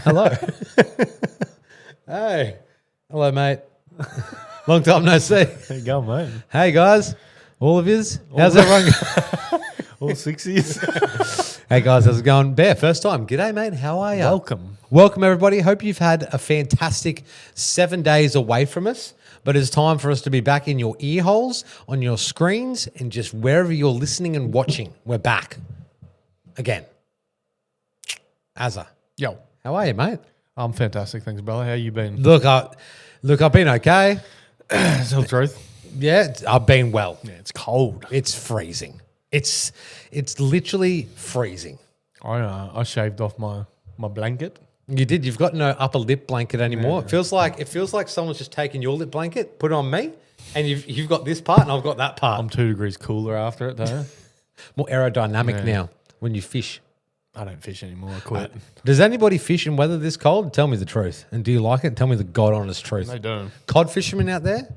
Hello. Hey. Hello, mate. Long time no see. How you going, mate? Hey, guys. All of yous. How's everyone going? All 60s. Hey, guys. How's it going? Bear, first time. G'day, mate. How are you? Welcome. Welcome, everybody. Hope you've had a fantastic 7 days away from us. But it's time for us to be back in your ear holes, on your screens, and just wherever you're listening and watching. We're back. Again. Azza. Yo. How are you, mate? I'm fantastic. Thanks, brother. How you been? Look, I've been okay. Tell the truth. Yeah, I've been well. Yeah, it's cold. It's freezing. It's literally freezing. I shaved off my blanket. You did. You've got no upper lip blanket anymore. Yeah. It feels like someone's just taken your lip blanket, put it on me, and you've got this part and I've got that part. I'm 2 degrees cooler after it, though. More aerodynamic now when you fish. I don't fish anymore. I quit. Does anybody fish in weather this cold? Tell me the truth. And do you like it? Tell me the God honest truth. They don't. Cod fishermen out there,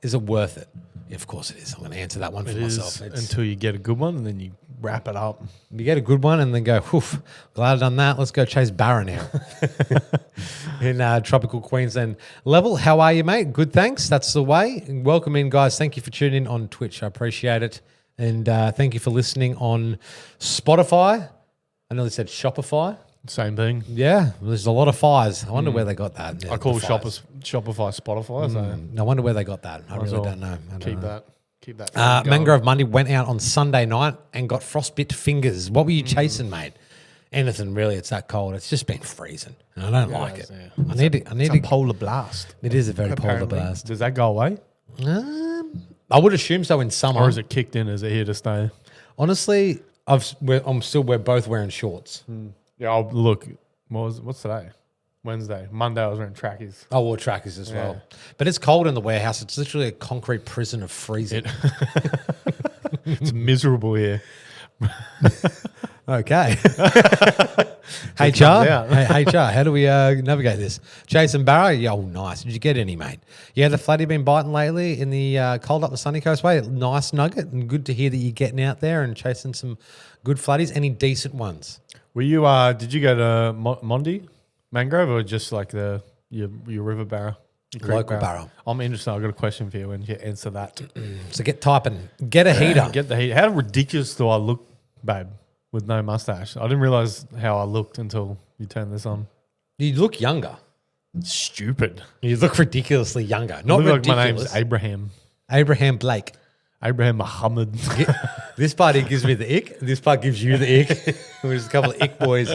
is it worth it? Yeah, of course it is. I'm going to answer that one for myself. Until you get a good one and then you wrap it up. You get a good one and then go, whew, glad I've done that. Let's go chase barra now. In tropical Queensland level. How are you, mate? Good, thanks. That's the way. Welcome in, guys. Thank you for tuning in on Twitch. I appreciate it. And thank you for listening on Spotify. I nearly said Shopify. Same thing. Yeah, there's a lot of fires. I wonder where they got that. Yeah, I call Shopify Spotify. So I wonder where they got that. I really don't know. Keep that. Mangrove Monday went out on Sunday night and got frostbit fingers. What were you chasing, mate? Anything really. It's that cold. It's just been freezing, and I don't like it. Yeah. I need a polar blast. It is a very Apparently. polar blast. Does that go away, I would assume so in summer. or is it kicked in? Is it here to stay? Honestly, we're both wearing shorts. Yeah, look. What's today? Wednesday. Monday I was wearing trackies. I wore trackers as well. But it's cold in the warehouse. It's literally a concrete prison of freezing. It's miserable here. Okay. HR, how do we navigate this? Jason Barrow, yeah, nice. Did you get any, mate? Yeah, the flatty been biting lately in the cold up the sunny coast way. Nice nugget, and good to hear that you're getting out there and chasing some good flatties. Any decent ones? Were you? Did you go to Mondi, Mangrove, or just like your river barrow? Local barrow. I'm interested. I've got a question for you when you answer that. So get typing. Get a heater. Get the heat. How ridiculous do I look, babe, with no mustache? I didn't realize how I looked until you turned this on. You look younger. Stupid. You look ridiculously younger. Not I look ridiculous. like my name's Abraham. Abraham Blake. Abraham Muhammad. This part he gives me the ick. This part gives you the ick. We're just a couple of ick boys.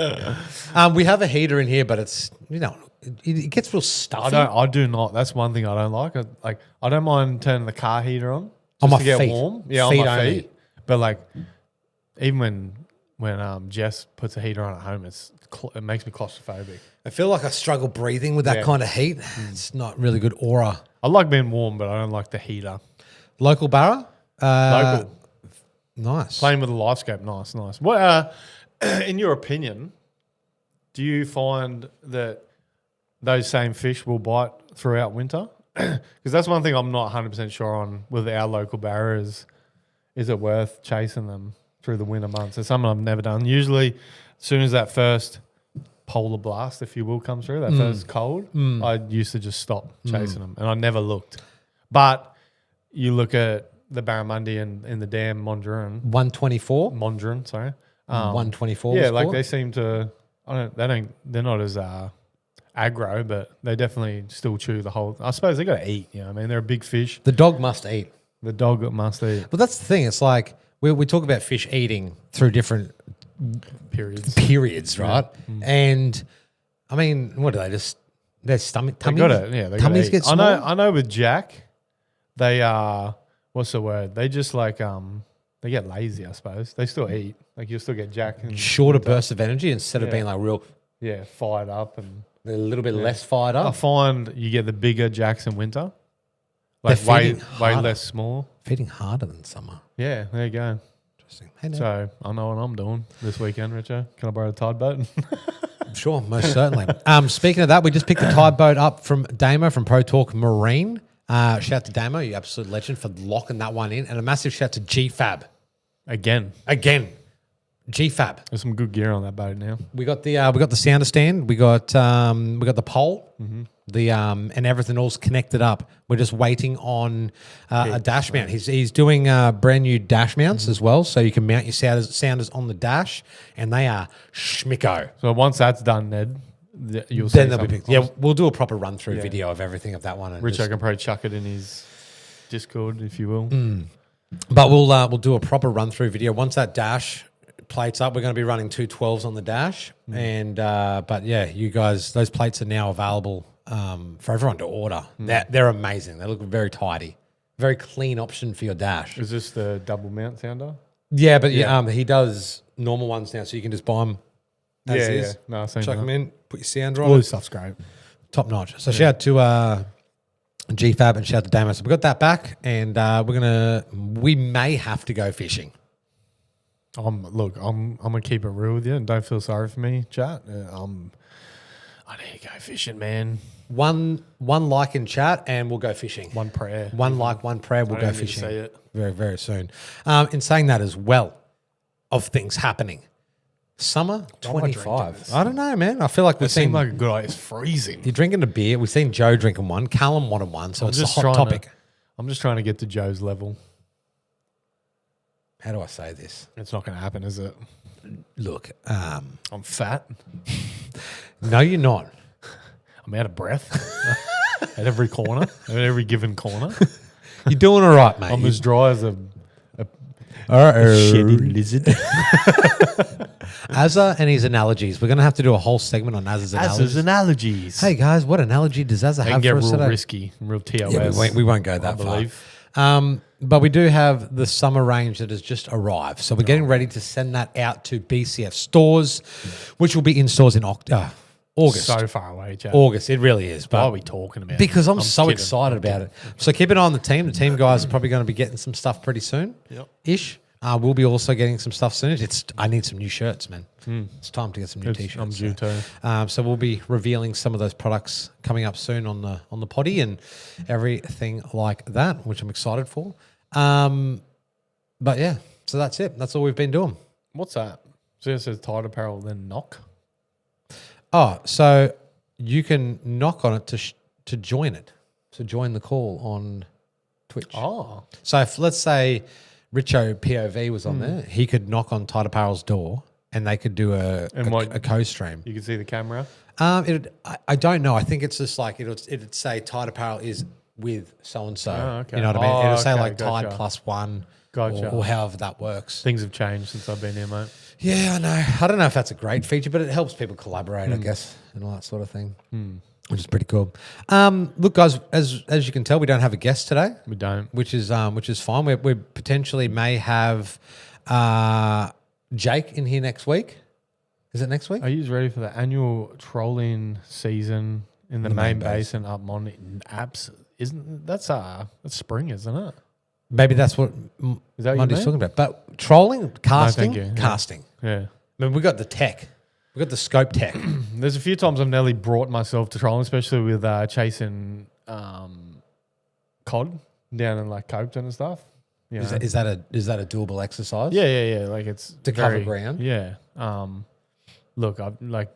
We have a heater in here, but it's it gets real stuffy. I do not. That's one thing I don't like. I don't mind turning the car heater on my to get feet. warm. Yeah, Feet on my only. feet. But like, even when Jess puts a heater on at home, it makes me claustrophobic. I feel like I struggle breathing with that kind of heat. It's not really good aura. I like being warm, but I don't like the heater. Local barra? Local. Nice. Playing with a LifeScape, nice. What, in your opinion, do you find that those same fish will bite throughout winter? Because that's one thing I'm not 100% sure on with our local barriers. Is it worth chasing them through the winter months? It's something I've never done. Usually, as soon as that first polar blast, if you will, comes through, that first cold, I used to just stop chasing them, and I never looked. But you look at the barramundi in the dam Monduran. 124? Monduran, sorry. 124. Yeah, like they seem to. They're not as aggro, but they definitely still chew the whole. I suppose they got to eat. You know, I mean, they're a big fish. The dog must eat. The dog must eat. But that's the thing. It's like we talk about fish eating through different periods, right? Yeah. And I mean, what do they just? Their stomach tummies. They got it. Yeah, they tummies get small. I know. With Jack, they are. What's the word? They just like they get lazy. I suppose they still eat. Like you'll still get Jack. Shorter bursts of energy instead of being like real. Yeah, fired up and they're a little bit less fired up. I find you get the bigger Jacks in winter. Like way less small. Feeding harder than summer. Yeah, there you go. Interesting. Hey, no. So I know what I'm doing this weekend, Richard. Can I borrow a Tide boat? Sure, most certainly. Speaking of that, we just picked the Tide boat up from Damo from Pro Talk Marine. Shout out to Damo, you absolute legend, for locking that one in. And a massive shout out to GFAB. Again. GFAB. There's some good gear on that boat now. We got the sounder stand. We got the pole. The and everything all's connected up. We're just waiting on a dash mount. He's doing brand new dash mounts as well, so you can mount your sounders on the dash, and they are schmicko. So once that's done, Ned, you'll Then see they'll be picked. Yeah, we'll do a proper run through video of everything of that one. And Richard can probably chuck it in his Discord, if you will. But we'll do a proper run through video once that dash plates up. We're going to be running 2 12s on the dash, and but yeah, you guys, those plates are now available for everyone to order. They're amazing. They look very tidy, very clean option for your dash. Is this the double mount sounder? Yeah, but he does normal ones now, so you can just buy them as Yeah. is. No, I've seen Chuck that. them in, put your sounder on. All it. this stuff's great. Top notch. So shout out to GFAB and shout out to Damo. So we got that back, and we may have to go fishing. I'm gonna keep it real with you, and don't feel sorry for me, chat. I need to go fishing, man. One like in chat, and we'll go fishing. One prayer. One like, one prayer. We'll I go don't need to fishing say it. very, very soon. In saying that as well, of things happening, summer Why am I drinking 25. this? I don't know, man. I feel like we've It seemed seen like a good idea. It's freezing. you're drinking a beer. We've seen Joe drinking one. Callum wanted one, so it's a hot topic. I'm just trying to get to Joe's level. How do I say this? It's not going to happen, is it? Look, I'm fat. no, you're not. I'm out of breath at every corner, at every given corner. You're doing all right, mate. I'm as dry as a Uh-oh. shitty lizard. Azza and his analogies. We're going to have to do a whole segment on Azza's analogies. As analogies. Hey, guys, what analogy does Azza They can have get for us real today? risky, real TOS. Yeah, we won't go that I far. believe. But we do have the summer range that has just arrived. So we're getting ready to send that out to BCF stores, which will be in stores in August. So far away, Joe. August, it really is. Why But are we talking about it? because I'm so kidding. excited about it. So keep an eye on the team. The team guys are probably going to be getting some stuff pretty soon. Yep. Ish. We'll be also getting some stuff soon. I need some new shirts, man. It's time to get some new t-shirts. I'm due to. So we'll be revealing some of those products coming up soon on the potty and everything like that, which I'm excited for. But yeah, so that's it. That's all we've been doing. What's that? So it says Tide Apparel, then knock. Oh, so you can knock on it to join it. So join the call on Twitch. Oh. So if let's say Richo POV was on there, he could knock on Tide Apparel's door and they could do a co-stream. You can see the camera. I don't know. I think it's just like it'd say Tide Apparel is with so and so. Oh, okay. You know what I mean? Oh, It'll say okay, like Tide gotcha. plus one, Gotcha. or however that works. Things have changed since I've been here, mate. Yeah, I know. I don't know if that's a great feature, but it helps people collaborate, I guess, and all that sort of thing, which is pretty cool. Look, guys, as you can tell, we don't have a guest today, We don't. which is fine. We potentially may have Jake in here next week. Is it next week? Are you ready for the annual trolling season in the main basin up Monday? Apps isn't that's spring, isn't it? Maybe that's what Is that what you Monday's mean? talking about. But trolling, casting, thank you. Yeah. casting. Yeah. I mean, we got the tech. We got the scope tech. There's a few times I've nearly brought myself to trolling, especially with chasing cod down in like Copetown and stuff. You know? Is that a doable exercise? Yeah. Like it's To cover ground? Yeah. Look, I've like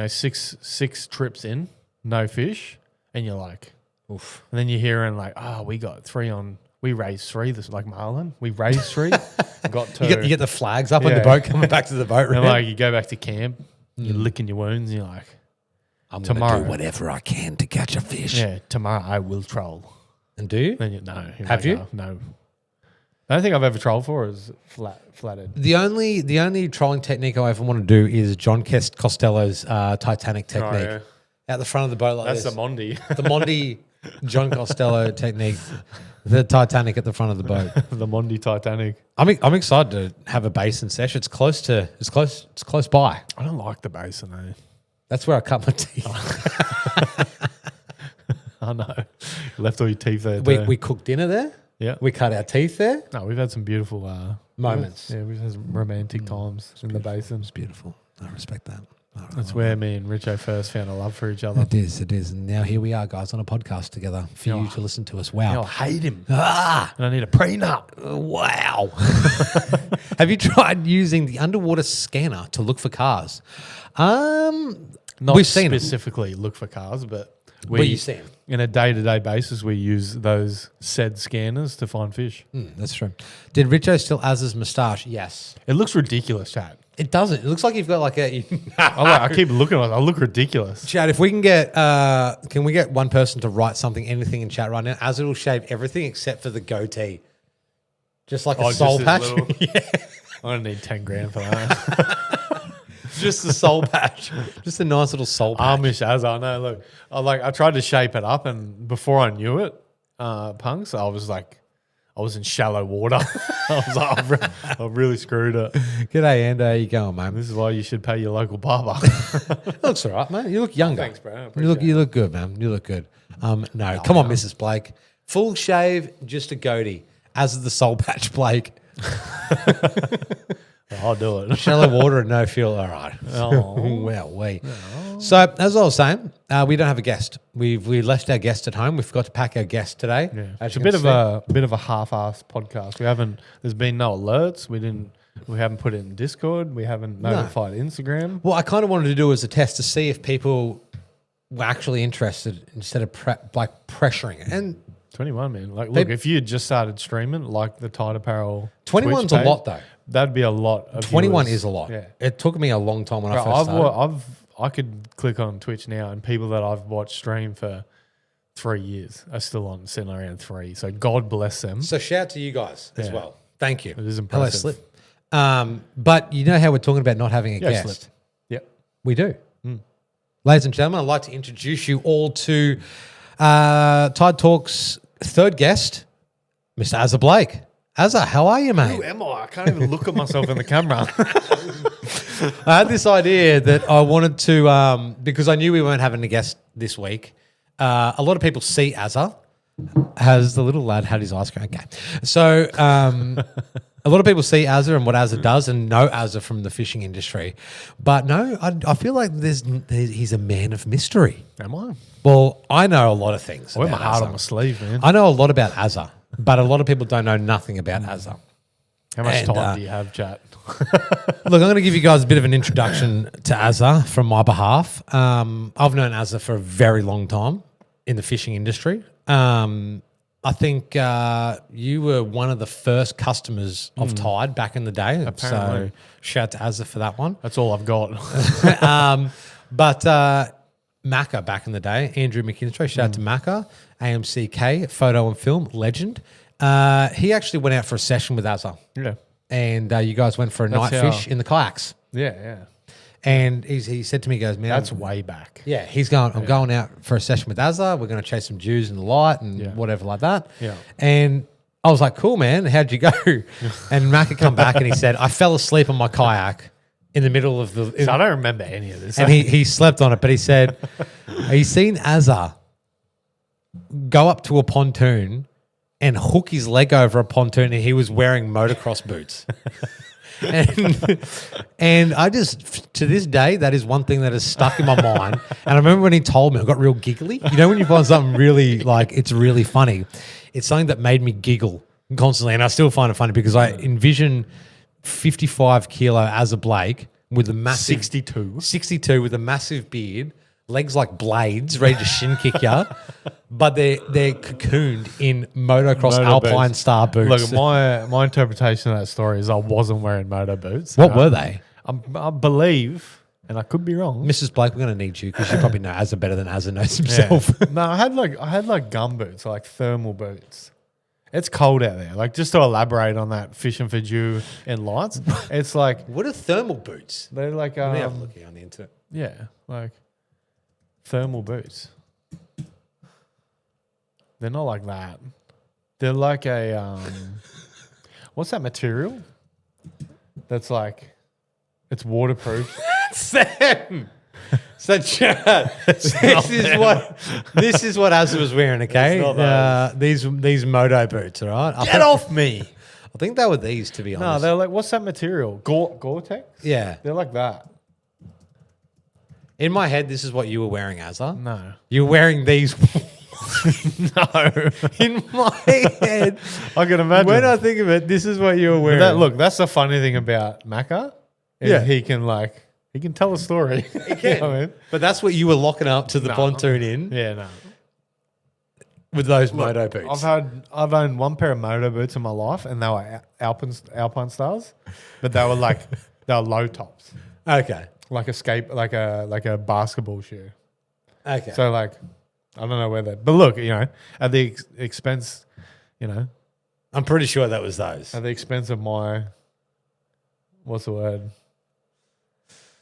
six trips in, no fish, and you're like, Oof. and then you're hearing like, we got 3 on. We raised 3. This is like Marlin. We raised 3. Got 2. You get the flags up on the Yeah. boat coming back to the boat. and Right? like you go back to camp, you're licking your wounds, and you're like, I'm tomorrow. gonna do whatever I can to catch a fish. yeah, tomorrow I will troll. And do you? Then no, Have you? No. The only thing I've ever trolled for is flathead. The only trolling technique I ever want to do is John Costello's Titanic technique. yeah. At the front of the boat like That's this. the Mondi. The Mondi John Costello technique. The Titanic at the front of the boat. The Mondi Titanic. I'm excited to have a basin sesh. It's close by. I don't like the basin, though. That's where I cut my teeth. I know. Left all your teeth there. We cooked dinner there. yeah. We cut our teeth there. No, we've had some beautiful Moments. Yeah, we've had some romantic times in the basin. It's beautiful. I respect that. That's where me and Richo first found a love for each other. It is. And now here we are, guys, on a podcast together for you to listen to us. Wow. I hate him. And I need a prenup. Wow. Have you tried using the underwater scanner to look for cars? Not we've seen specifically look for cars, but you see 'em. In a day-to-day basis, we use those said scanners to find fish. That's true. Did Richo still Azza's moustache? Yes. It looks ridiculous, Chad. It doesn't. It looks like you've got like a... I keep looking at it. I look ridiculous. Chad, if we can get... can we get one person to write anything in chat right now? Azza will shave everything except for the goatee. Just like a soul patch. Yeah. I'm going to need 10 grand for that. Just the soul patch. Just a nice little soul patch. Amish as I know. Look, I tried to shape it up, and before I knew it, punks, I was in shallow water. I was like, I've really screwed it. G'day, Ando. How you going, mate? This is why you should pay your local barber. It looks all right, mate. You look younger. Thanks, bro. You look good, man. You look good. No, come on, Mrs. Blake. Full shave, just a goatee. As is the soul patch, Blake. I'll do it. Shallow water and no fuel. All right. Oh. Well. So, as I was saying, we don't have a guest. We left our guest at home. We forgot to pack our guest today. Yeah. It's a bit of a half-assed podcast. There's been no alerts. We haven't put it in Discord. We haven't notified Instagram. What I kind of wanted to do as a test to see if people were actually interested instead of pressuring it. And 21, man. Look, if you had just started streaming, like the Tide Apparel 21's a lot, though. That'd be a lot of 21 viewers. is a lot. Yeah. It took me a long time when I first started. I could click on Twitch now, and people that I've watched stream for 3 years are still on, sitting around 3. So God bless them. So shout out to you guys as well. Thank you. It is impressive. Hello, Slip. But you know how we're talking about not having a guest? Slip. Yep. We do. Ladies and gentlemen, I'd like to introduce you all to Tide Talk's third guest, Mr. Azza Blake. Azza, how are you, mate? Who am I? I can't even look at myself in the camera. I had this idea that I wanted to, because I knew we weren't having a guest this week. A lot of people see Azza. Has the little lad had his ice cream? Okay. So a lot of people see Azza and what Azza does and know Azza from the fishing industry. But no, I feel like he's a man of mystery. Am I? Well, I know a lot of things. I wear my about heart Azza. on my sleeve, man. I know a lot about Azza, but a lot of people don't know nothing about Azza. How much time do you have, chat? Look, I'm going to give you guys a bit of an introduction to Azza from my behalf. I've known Azza for a very long time in the fishing industry. I think you were one of the first customers of Tide back in the day. Apparently. So shout out to Azza for that one. That's all I've got. But Macca back in the day, Andrew McKinstry, shout out to Macca, AMCK, photo and film, legend. He actually went out for a session with Azza. Yeah. And you guys went for a night fish in the kayaks. Yeah. And he said to me, he goes, man. That's way back. Yeah, I'm going out for a session with Azza. We're going to chase some Jews in the light and whatever like that. Yeah. And I was like, cool, man. How'd you go? And Mac had come back and he said, I fell asleep on my kayak in the middle of the... So I don't remember any of this. And he slept on it, but he said, he's seen Azza go up to a pontoon and hook his leg over a pontoon and he was wearing motocross boots. And I just, to this day, that is one thing that is stuck in my mind. And I remember when he told me, I got real giggly. You know when you find something really, like, it's really funny. It's something that made me giggle constantly. And I still find it funny because I envision 55 kilo Azza Blake with a massive... 62 with a massive beard, legs like blades, ready to shin kick you. But they're cocooned in motocross Alpine boots. Star boots. Look, my interpretation of that story is I wasn't wearing moto boots. What were they? I believe, and I could be wrong. Mrs. Blake, we're going to need you because you probably know Azza better than Azza knows himself. Yeah. No, I had like gum boots, like thermal boots. It's cold out there. Like, just to elaborate on that fishing for Jew in lights, it's like... What are thermal boots? They're like... Let me have a look here on the internet. Yeah, like thermal boots. They're not like that. They're like a... what's that material? That's like... It's waterproof. Sam! So, Chad, this is what Azza was wearing, okay? These moto boots, all right? Get off me! I think they were these, to be honest. No, they're like, what's that material? Gore-Tex? Yeah. They're like that. In my head, this is what you were wearing, Azza. No. You're wearing these. No. In my head, I can imagine. when I think of it, this is what you were wearing. Look, that's the funny thing about Macca. Yeah. He can tell a story. He can. You know what I mean? But that's what you were locking up to the No. pontoon in Yeah, no. with those moto boots. I've owned one pair of moto boots in my life, and they were Alpine Stars, but they were they were low tops, Okay. like a basketball shoe. Okay. So I don't know where that. But look, at the expense, I'm pretty sure that was those. at the expense of my, what's the word?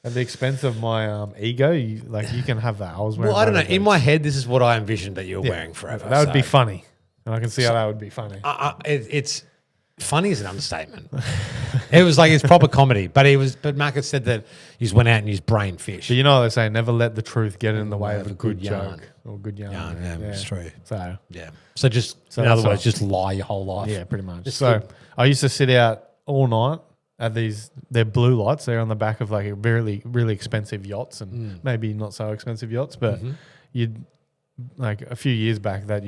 At the expense of my ego, you can have that. I was wearing. Well, I don't know. moto In boots. my head, this is what I envisioned that you were Yeah. wearing forever. That would be so- funny, and I can see how that would be funny. It's funny is an understatement. It was like it's proper comedy, but Mac had said that he went out and used brain fish. But you know what they say: never let the truth get in the way Of of a a good good yarn. joke or good yarn. Yeah, it's true. So Yeah. So just So in other that's words, just lie your whole life. yeah, pretty much. Just So good. I used to sit out all night at they're blue lights. They're on the back of a really, really expensive yachts and maybe not so expensive yachts, but you'd a few years back that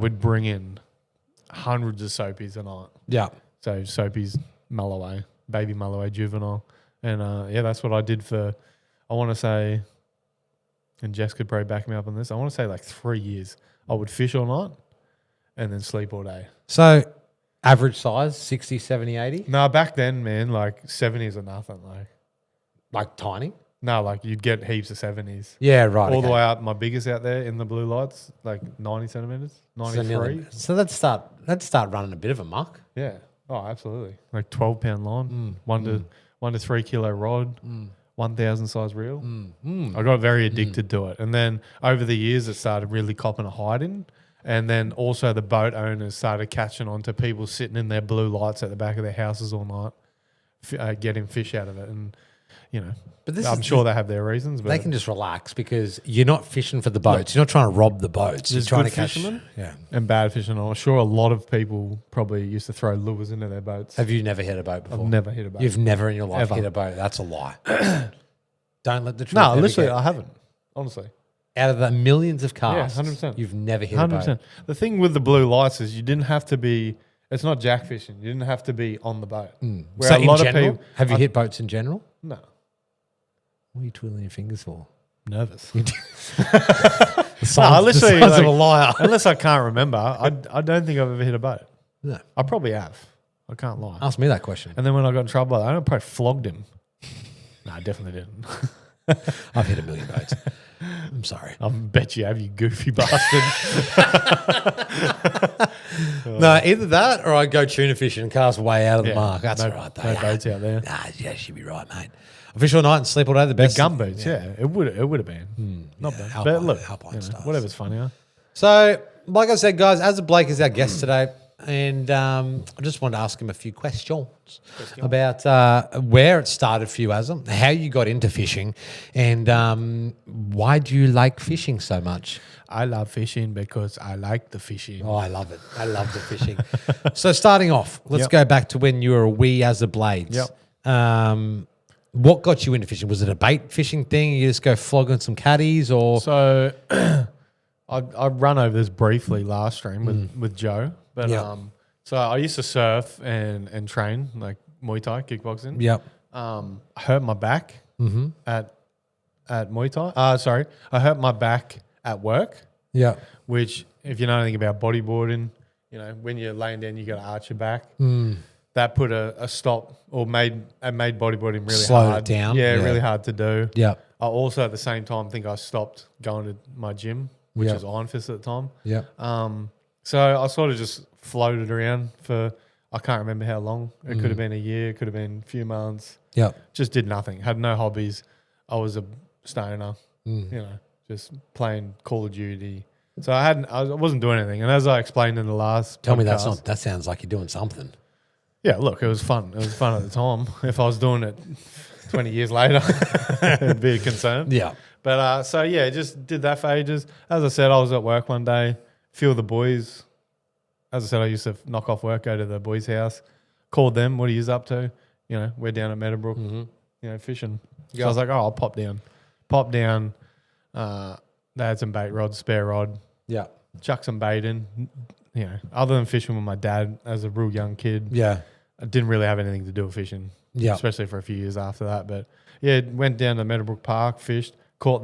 would bring in hundreds of soapies a night. Yeah. So soapies, Mulloway, baby Mulloway, juvenile. And that's what I did for, I want to say, and Jess could probably back me up on this, I want to say 3 years. I would fish all night and then sleep all day. So average size, 60, 70, 80? No, back then, man, 70s are nothing. Like tiny? No, you'd get heaps of 70s. Yeah, right. All the way up, my biggest out there in the blue lights, 90 centimeters, 93. So that'd start running a bit of a muck. Yeah. Oh, absolutely. 12-pound line, 1 to 3 kilo rod, 1,000 size reel. I got very addicted to it. And then over the years, it started really copping a hiding. And then also the boat owners started catching on to people sitting in their blue lights at the back of their houses all night, getting fish out of it. And, But I'm sure they have their reasons. But They can just relax because you're not fishing for the boats. You're not trying to rob the boats. You're There's trying to good catch. fishermen. Yeah. and bad fishing. I'm sure a lot of people probably used to throw lures into their boats. Have you never hit a boat before? I've never hit a boat. You've never in your life Ever. hit a boat. That's a lie. Don't let the truth. No, ever literally, get- I haven't. Honestly. out of the millions of cars, 100%. you've never hit a boat. 100%. The thing with the blue lights is you didn't have to be, it's not jack fishing. You didn't have to be on the boat. Where So a in lot general, of people, have you hit boats in general? No. What are you twiddling your fingers for? Nervous. The literally, signs of a liar. Unless I can't remember, I don't think I've ever hit a boat. No. I probably have. I can't lie. Ask me that question. And then when I got in trouble, I probably flogged him. No, I definitely didn't. I've hit a million boats. I'm sorry. I bet you have, you goofy bastard. No, either that or I go tuna fishing and cast way out of the mark. That's no, all right, though. No boats out there. Nah, yeah, she'd be right, mate. I fish all night and sleep all day. The best. Gum boots, yeah. It would have been. Not bad. Alpine- But look, Alpine stars. whatever's funnier. So, like I said, guys, Azza Blake is our guest today. And I just wanted to ask him a few questions about where it started for you, Azza, how you got into fishing, and why do you like fishing so much? I love fishing because I like the fishing. Oh, I love it. I love the fishing. So starting off, let's Yep. go back to when you were a wee Azza Blades. Yep. What got you into fishing? Was it a bait fishing thing? You just go flogging some caddies or? So I run over this briefly last stream with Joe. But Yep. so I used to surf and train like Muay Thai, kickboxing. Yep. I hurt my back at Muay Thai. Sorry, I hurt my back at work. Yep. Which, if you know anything about bodyboarding, when you're laying down, you got to arch your back. That put a stop or made bodyboarding really Slowed it hard. down. Yeah, Yeah. really hard to do. Yep. I also at the same time think I stopped going to my gym, which Yep. was Iron Fist at the time. Yep. So I sort of just floated around for, I can't remember how long. It could have been a year, it could have been a few months. Yep. Just did nothing, had no hobbies. I was a stoner, just playing Call of Duty. So I wasn't doing anything. And as I explained in the last Tell me podcast- that sounds like you're doing something. Yeah, look, it was fun. It was fun at the time. If I was doing it 20 years later, it'd be a concern. Yeah. But so yeah, just did that for ages. As I said, I was at work one day, few of the boys. As I said, I used to knock off work, go to the boys' house, called them. What are you up to? We're down at Meadowbrook, fishing. So I was like, oh, I'll pop down pop down. They had some bait rods, spare rod, Yeah. chuck some bait in. You know, other than fishing with my dad as a real young kid, Yeah. I didn't really have anything to do with fishing. Yeah. Especially for a few years after that. But yeah, went down to Meadowbrook Park, fished, caught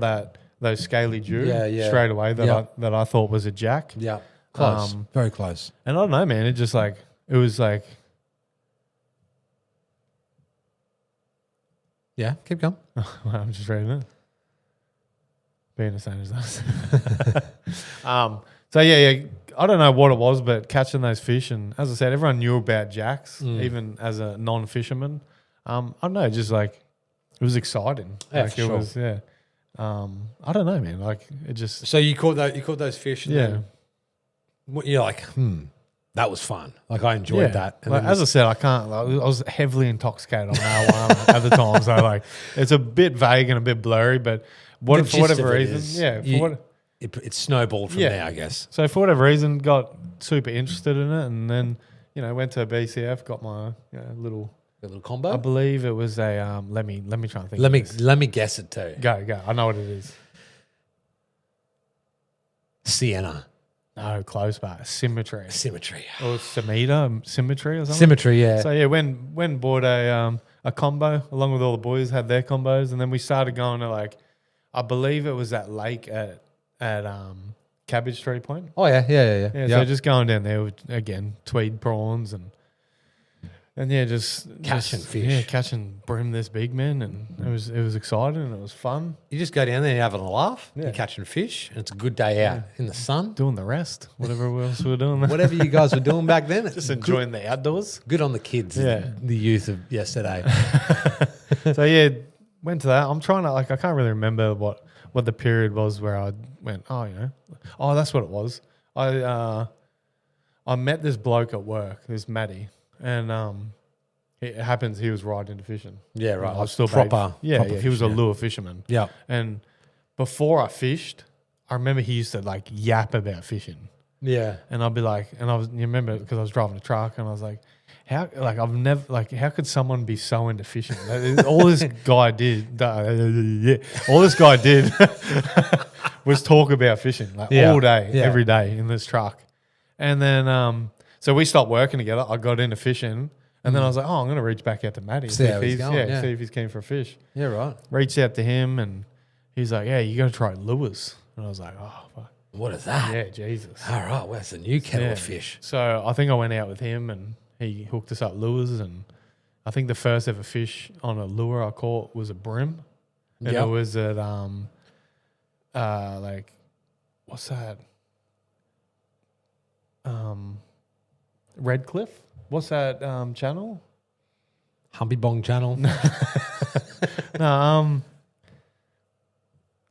those scaly Jew straight away that I thought was a jack. Yeah. Close. Very close. And I don't know, man. It was like. Yeah. Keep going. I'm just reading it. Being the same as us. So yeah, I don't know what it was, but catching those fish, and as I said, everyone knew about jacks, even as a non-fisherman. I don't know, just like it was exciting. Yeah, like for it sure. was, yeah. I don't know, man. Like it just, So you caught those fish. And yeah. then you're like, that was fun. Like I enjoyed that. And Like, then as I said, I was heavily intoxicated on marijuana at the time, so like it's a bit vague and a bit blurry, but for gist whatever of it reason, is it snowballed from there, I guess. So for whatever reason, got super interested in it, and then went to BCF, got my little A little combo. I believe it was a let me try and think. Let me guess it too. Go. I know what it is. Sienna. No, close, but Symmetry. Symmetry. Or Symmetry or something. Symmetry, yeah. So yeah, when bought a combo along with all the boys, had their combos, and then we started going to I believe it was that lake at Cabbage Tree Point. Oh yeah. Yeah, so just going down there with, again, tweed prawns and just Catching fish. Yeah, catching brim this big, man, and it was exciting and it was fun. You just go down there and you're having a laugh. Yeah. You're catching fish, and it's a good day out in the sun. Doing the rest, whatever else we were doing. Whatever you guys were doing back then, Just enjoying the outdoors. good on the kids, Yeah. the youth of yesterday. So yeah, went to that. I'm trying to I can't really remember what the period was where I went, oh, that's what it was. I met this bloke at work, this Matty, and it happens he was right into fishing. Yeah, right. I was still proper. He was a fishing, yeah. lure fisherman. Yeah. And before I fished, I remember he used to yap about fishing. Yeah. And I'd be like, you remember because I was driving a truck and I was like, how could someone be so into fishing? All this guy did, was talk about fishing all day, every day in this truck. And then, so we stopped working together. I got into fishing, and then I was like, I'm going to reach back out to Matty, See how he's going, see if he's keen for a fish. Yeah, right. Reached out to him, and he's like, yeah, you got to try lures. And I was like, oh, fuck. What is that? Yeah, Jesus. All right, well, that's a new kettle of fish. So I think I went out with him, and he hooked us up lures, and I think the first ever fish on a lure I caught was a brim, and it was at what's that? Redcliffe. What's that channel? Humpy Bong channel. No,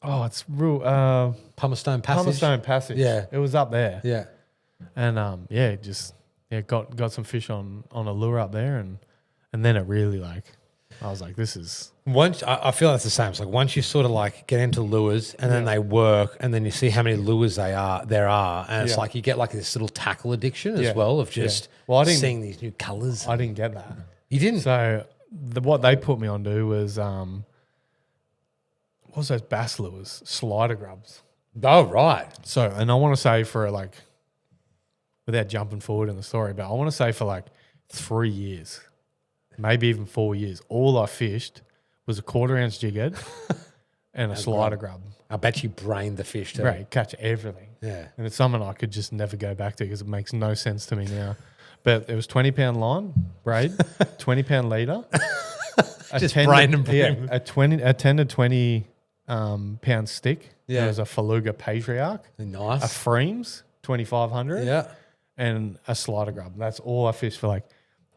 it's real. Pumice Stone Passage. Pumice Stone Passage. Yeah. It was up there. Yeah. And got some fish on a lure up there, and then it really I was like, this is Once I feel that's the same. It's like once you sort of get into lures and then they work and then you see how many lures there are, and it's like you get this little tackle addiction as well of just seeing these new colours. I didn't get that. You didn't? So what they put me on to was what was those bass lures? Slider grubs. Oh, right. So, and I want to say for without jumping forward in the story, but I want to say for 3 years, maybe even 4 years, all I fished was a 1/4 ounce jig head and a slider grub. I bet you brained the fish too. Right, catch everything. Yeah. And it's something I could just never go back to because it makes no sense to me now. But it was 20-pound line, braid, 20-pound leader. Just brain and brim. A 10 to 20 pound stick. Yeah. There was a Faluga Patriarch. Nice. A Freems, 2,500. Yeah. And a slider grub. That's all I fished for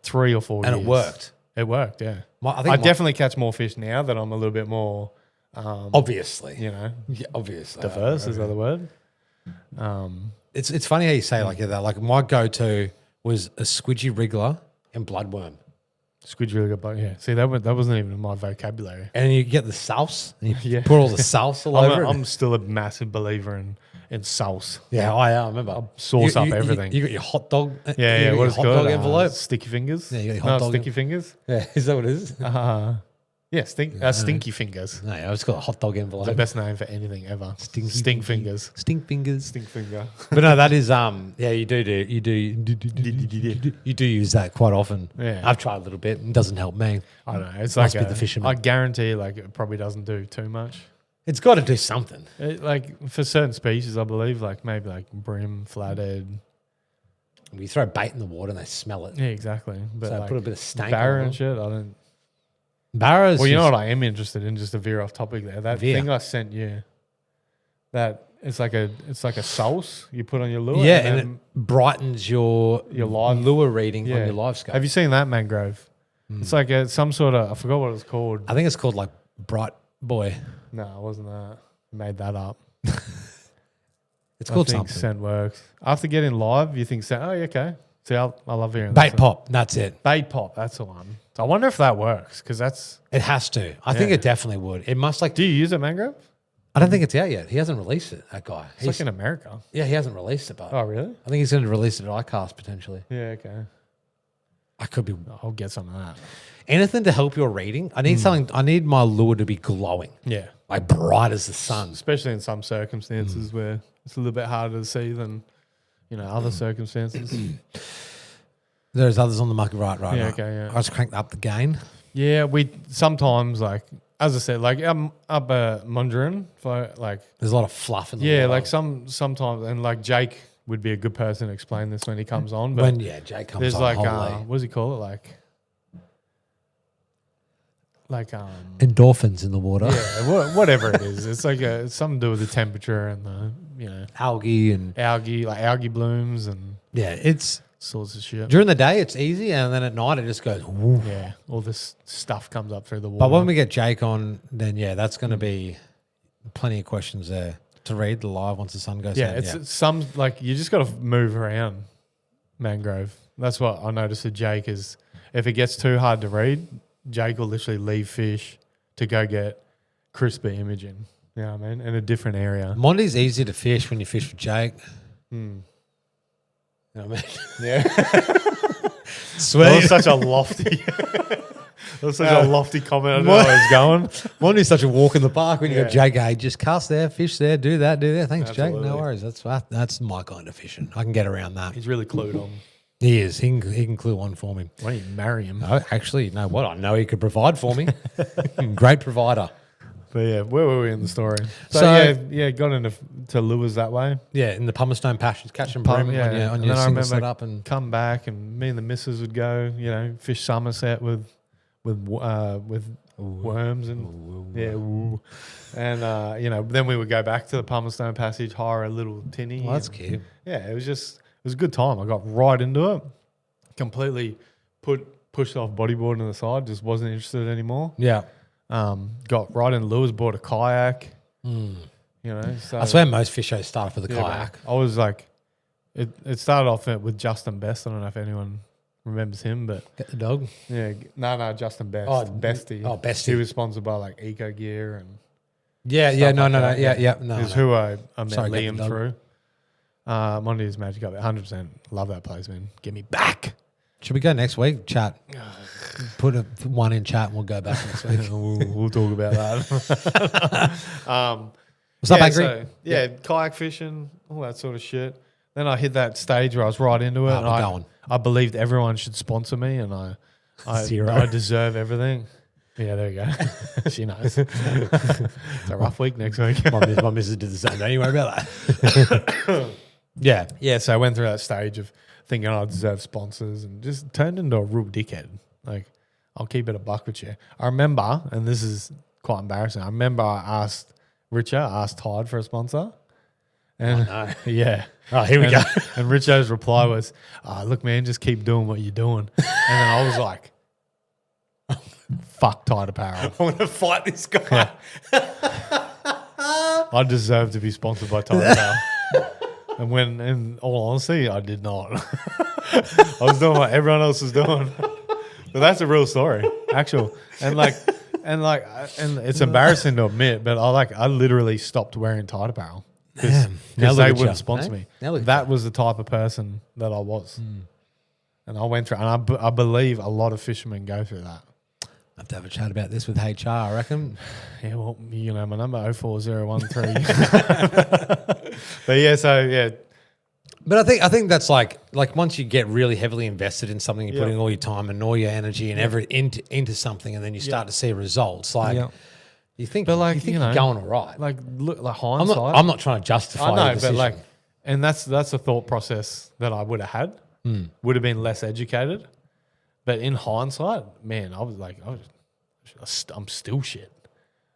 3 or 4 years. And it worked. It worked, yeah. I definitely catch more fish now that I'm a little bit more, obviously. yeah, obviously. diverse is the other word. It's funny how you say that. My go-to was a squidgy wriggler and bloodworm. Squid's really good, but yeah. See, that wasn't even in my vocabulary. And you get the sauce. And you Yeah. put all the sauce all over it. I'm still a massive believer in sauce. Yeah, I remember. Sauce up everything. You got your hot dog. What is it hot called? dog envelope. Sticky fingers. Yeah, you got your hot dog sticky fingers. Yeah, is that what it is? Yeah, stinky fingers. No, I was called a hot dog envelope. The best name for anything ever. Stink fingers. Stink fingers. Stink finger. But no, that is yeah, you do use that quite often. Yeah. I've tried a little bit. It doesn't help me. I don't know. It's Must like be the fisherman. I guarantee, like, it probably doesn't do too much. It's got to do something. Like for certain species, I believe, like maybe like brim, flathead. We throw bait in the water and they smell it. Yeah, exactly. But So like put a bit of stank barra on and them. shit, I don't. Barras. Well, you know what I am interested in, just to veer off topic there. That Veer. thing I sent you, that it's like a sauce you put on your lure. Yeah, and and it brightens your live lure reading yeah. on your live scope. Have you seen that mangrove? It's like some sort of, I forgot what it's called. I think it's called like Bright Boy. No, it wasn't that. I made that up. It's called I think something. scent works. After getting live, you think scent. Oh, yeah, okay. See, I love hearing Bait that. pop. That's it. Bait pop. That's the one. So I wonder if that works because that's. It has to. I think Yeah. it definitely would. It must like. Do you use a mangrove? I don't think it's out yet. He hasn't released it. That guy. It's like in America. Yeah, he hasn't released it, but Oh, really? I think he's going to release it at ICAST potentially. Yeah, okay. I could be I'll get some of that. anything to help your reading. I need something. I need my lure to be glowing, Yeah. like bright as the sun. Especially in some circumstances where it's a little bit harder to see than, other circumstances. There's others on the market, right? Yeah, right. okay, yeah. I just cranked up the gain. Yeah, we sometimes, like, as I said, like, up at Monduran, There's a lot of fluff in the yeah, water. like sometimes, and like Jake would be a good person to explain this when he comes on. But when Jake comes there's on, like, holy. what does he call it? Like Endorphins in the water, yeah, whatever it is. It's like it's something to do with the temperature and the algae, and algae blooms and yeah, it's sorts of shit. during the day it's easy, and then at night it just goes. Woo. Yeah, all this stuff comes up through the water. But when we get Jake on, then yeah, that's going to be plenty of questions there to read the live once the sun goes yeah, down. it's some like you just got to move around mangrove. That's what I noticed with Jake is if it gets too hard to read, Jake will literally leave fish to go get crispy imaging. You know what I mean? In a different area. Mondy's easy to fish when you fish with Jake. You know what I mean? Yeah. Sweet. That was such a lofty comment. I don't know where I was going. Mondy's such a walk in the park when you Yeah. got Jake. Hey, just cast there, fish there, do that. Thanks, Jake. Absolutely. No worries. That's my kind of fishing. I can get around that. He's really clued on. He is. He can clue one for me. Why don't you marry him? No, actually, you know what? I know he could provide for me. Great provider. But yeah, where were we in the story? So, So- yeah, got into lures that way. Yeah, in the Pumice Passage, catching Pum- brim yeah. on your And then I single remember setup and Come back and me and the missus would go, fish Somerset with worms and then we would go back to the Pumice Passage, hire a little tinny. well, that's and- cute. Yeah, it was a good time. I got right into it, completely pushed off bodyboarding to the side, just wasn't interested anymore. Yeah. Got right in lures, bought a kayak. So I swear most fish shows start off with a yeah, kayak. man. I was like, it started off with Justin Best. I don't know if anyone remembers him, but Get the dog. yeah, no, Justin Best. Oh, Bestie. oh, Bestie. He was sponsored by like Eco Gear and Yeah, stuff no, like no, no. that. Yeah, no. Is no. who I met Sorry, get the Liam dog. through. Monday is Magic Up. 100%. Love that place, man. Get me back. Should we go next week? Chat. Put one in chat and we'll go back next week. we'll talk about that. What's up, Angry? Kayak fishing, all that sort of shit. Then I hit that stage where I was right into it. Oh, we're going. I believed everyone should sponsor me, and I Zero. I deserve everything. Yeah, there you go. She knows. It's a rough week next week. My missus did the same. Don't you worry about that. Yeah. Yeah, so I went through that stage of thinking I deserve sponsors and just turned into a real dickhead. Like, I'll keep it a buck with you. I remember, and this is quite embarrassing, I remember I asked Tide for a sponsor. And no. yeah. Oh, here we go. And Richo's reply was, look, man, just keep doing what you're doing. And then I was like, fuck Tide Apparel. I want to fight this guy. I deserve to be sponsored by Tide Apparel. And when, in all honesty, I did not. I was doing what everyone else was doing. But that's a real story, actual. And it's embarrassing to admit, but I literally stopped wearing Tide Apparel because Now look they at wouldn't you, sponsor eh? me. Now look at That was the type of person that I was. And I went through, and I believe a lot of fishermen go through that. have to have a chat about this with HR, I reckon. Yeah, well, you know my number 04013. But yeah, so yeah. But I think that's like once you get really heavily invested in something, you're putting all your time and all your energy and into something, and then you start to see results. Like you think, but like you know, you're going all right. Like look, like hindsight. I'm not trying to justify. I know, the decision. but like, and that's a thought process that I would have had. Would have been less educated, but in hindsight, man, I'm still shit.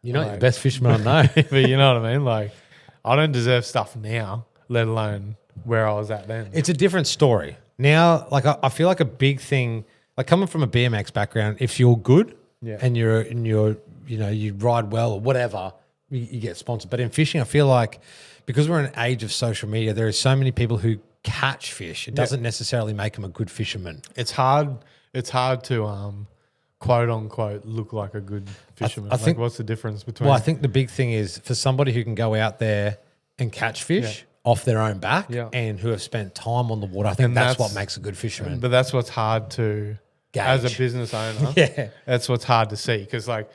You're not the best fisherman I know. But you know what I mean? Like, I don't deserve stuff now, let alone where I was at then. It's a different story now. Like I feel like a big thing, like coming from a BMX background, if you're good and you're you know, you ride well or whatever, you get sponsored. But in fishing, I feel like because we're in an age of social media, there are so many people who catch fish. It doesn't necessarily make them a good fisherman. It's hard to quote unquote look like a good fisherman. I think what's the difference between? Well, I think the big thing is for somebody who can go out there and catch fish off their own back and who have spent time on the water. I think that's what makes a good fisherman. But that's what's hard to gauge. As a business owner. That's what's hard to see because like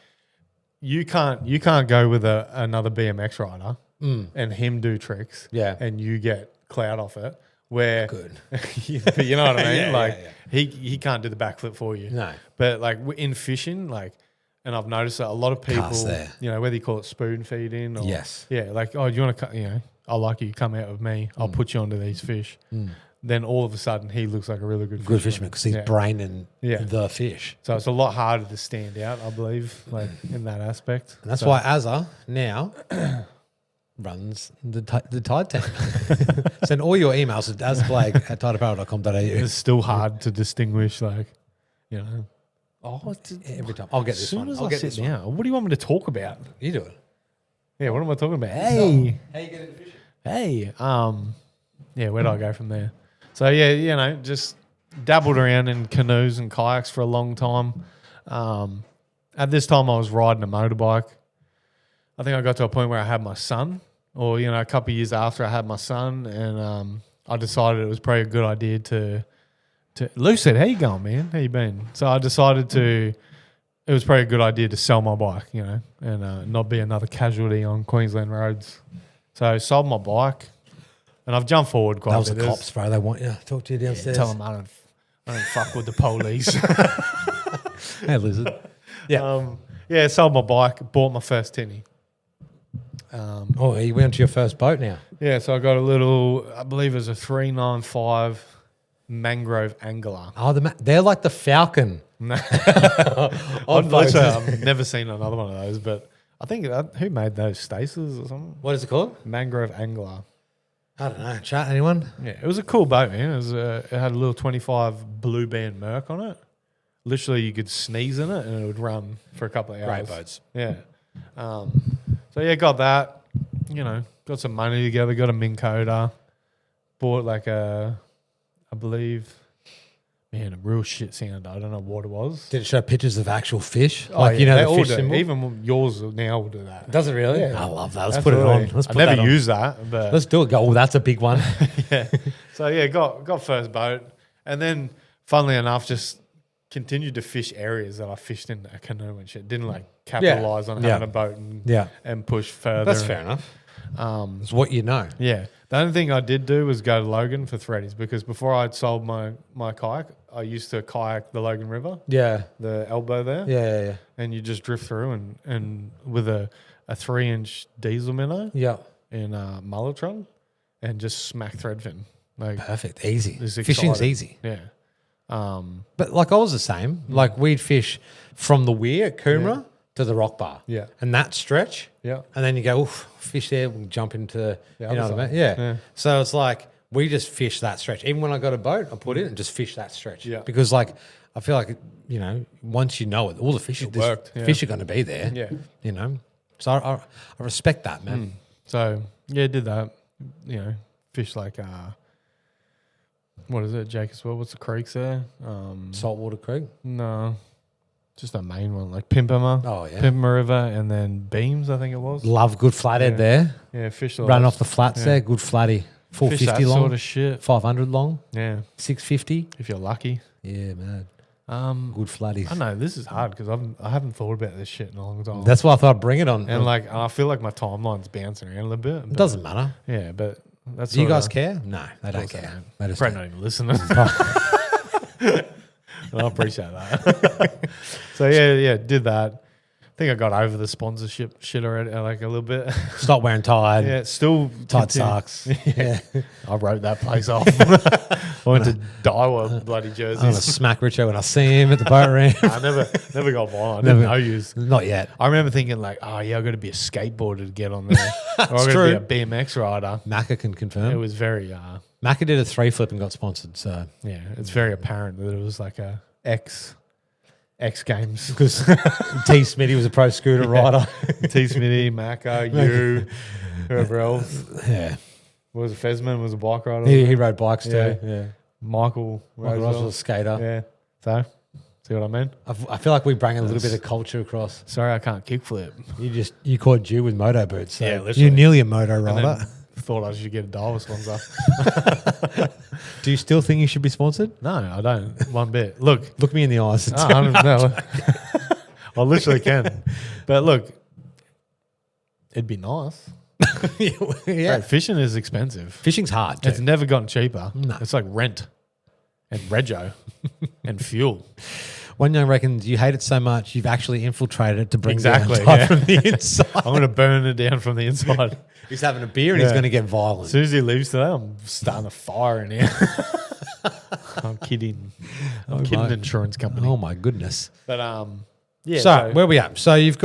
you can't go with another BMX rider and him do tricks and you get clout off it. Where good, but you know what I mean. He can't do the backflip for you. No, but like in fishing, like, and I've noticed that a lot of people, you know, whether you call it spoon feeding or like, oh, do you want to, you know, I like you, come out with me, I'll put you onto these fish. Then all of a sudden he looks like a really good fisherman because he's braining the fish. So it's a lot harder to stand out, I believe, like in that aspect. And that's why Azza now runs the Tide team. Send all your emails to azzablake@tideapparel.com.au. It's still hard to distinguish, like, you know. Oh, every time. I'll get this one. I'll get this one. What do you want me to talk about? You do it. Yeah, what am I talking about? Hey. How you get into fishing? Hey. Where do I go from there? So, yeah, you know, just dabbled around in canoes and kayaks for a long time. At this time, I was riding a motorbike. I think I got to a point where I had my son, or, you know, a couple of years after I had my son, and I decided it was probably a good idea to Lou said, how you going, man? How you been? So I decided it was probably a good idea to sell my bike, you know, and not be another casualty on Queensland roads. So I sold my bike, and I've jumped forward quite a bit. That was the cops, bro. They want you to talk to you downstairs. Tell them I don't fuck with the police. Hey, lizard. Yeah. Sold my bike, bought my first tinny. You went to your first boat now? Yeah, so I got a little, I believe it was a 395 Mangrove Angler. Oh, they're like the Falcon. I've never seen another one of those, but I think, who made those? Stasis or something? What is it called? Mangrove Angler. I don't know. Chat, anyone? Yeah, it was a cool boat, man. It had a little 25 blue band Merc on it. Literally, you could sneeze in it and it would run for a couple of hours. Great boats. Yeah. So, yeah, got that. You know, got some money together, got a Minn Kota. Bought like I believe, man, a real shit sounder. I don't know what it was. Did it show pictures of actual fish? You know, the fish symbol? Even yours now will do that. Does it really? Yeah. I love that. Let's put it on. I never use that, but let's do it. Oh, that's a big one. Yeah. So yeah, got first boat, and then funnily enough, just continued to fish areas that I fished in a canoe and shit. Didn't like capitalize on having a boat and push further. That's fair enough. It's what you know. Yeah. The only thing I did do was go to Logan for threadies because before I'd sold my kayak, I used to kayak the Logan River. Yeah. The elbow there. Yeah. And you just drift through and with a 3-inch diesel minnow. Yeah. In Mullotron and just smack threadfin. Like perfect. Easy. Fishing's easy. Yeah. But like I was the same. Like we'd fish from the weir at Coomera to the rock bar. Yeah. And that stretch. Yeah. And then you go, oof, fish there, we'll jump into, you know what I mean? Yeah. So it's like we just fish that stretch. Even when I got a boat, I put it and just fish that stretch. Yeah. Because like I feel like, you know, once you know it, all the fish, fish are going to be there. Yeah. You know? So I respect that, man. So yeah, did that. You know, fish like what is it, Jacobswell? What's the creeks there? Saltwater Creek? No. Just a main one, like Pimpama. Oh, yeah. Pimpama River and then Beams, I think it was. Love good flathead there. Yeah, fish. Run off the flats there, good flatty. 450 long. Sort of shit. 500 long. Yeah. 650. If you're lucky. Yeah, man. Good flatties. I don't know. This is hard because I haven't thought about this shit in a long time. That's why I thought I'd bring it on. and like I feel like my timeline's bouncing around a little bit. It doesn't matter. Yeah, but that's Do you sorta- guys care? No, they don't course they care. don't. They just Probably don't. not even listening. I appreciate that. So yeah, did that. I think I got over the sponsorship shit already, like a little bit. Stop wearing Tide. Yeah, still Tide continue- sucks. Yeah. I wrote that place off. I went to Daiwa bloody I'm going to jerseys. smack Richo when I see him at the boat ramp. I never got violent. I didn't know yous. Not yet. I remember thinking like, oh yeah, I got to be a skateboarder to get on there. Or I got to true. be a BMX rider. Macca can confirm. It was very, Macca did a 3 flip and got sponsored. So yeah, it's very apparent that it was like a X Games. because T. Smitty was a pro scooter rider. T. Smitty, Macca, you, whoever else. Yeah. What was it? Fesman was a bike rider. He rode bikes too. Yeah. Yeah. Michael Michael Ross Roswell. was a skater. Yeah. So, see what I mean? I feel like we bring a little bit of culture across. Sorry, I can't kickflip. You caught Jew with moto boots. So Yeah, literally. you're nearly a moto And rider. then thought I should get a Daiwa sponsor. Do you still think you should be sponsored? No, I don't. One bit. Look, Look me in the eyes. I don't know. I literally can. But look, it'd be nice. yeah. Right, fishing is expensive. Fishing's hard. Too. It's never gotten cheaper. No. It's like rent and rego and fuel. One young reckons you hate it so much you've actually infiltrated it to bring Exactly, down Tide yeah. from the inside. I'm going to burn it down from the inside. He's having a beer and he's Yeah. going to get As violent. soon as he leaves today, I'm starting a fire in here. I'm kidding. I'm kidding, my- insurance company. Oh my goodness! But yeah. So where we at? So you've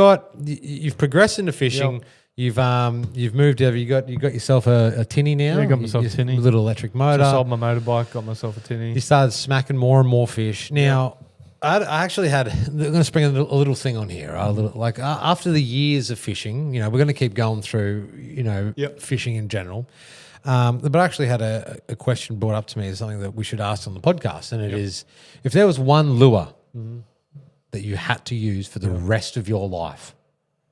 progressed into fishing. Yep. You've moved over. You got yourself a tinny now. Yeah, got myself a tinny. little electric motor. Just sold my motorbike, got myself a tinny. You started smacking more and more fish. Now, I actually had. I'm going to spring a little thing on here. After the years of fishing, we're going to keep going through, Yep. fishing in general. But I actually had a question brought up to me as something that we should ask on the podcast, and it is: if there was one lure that you had to use for the rest of your life,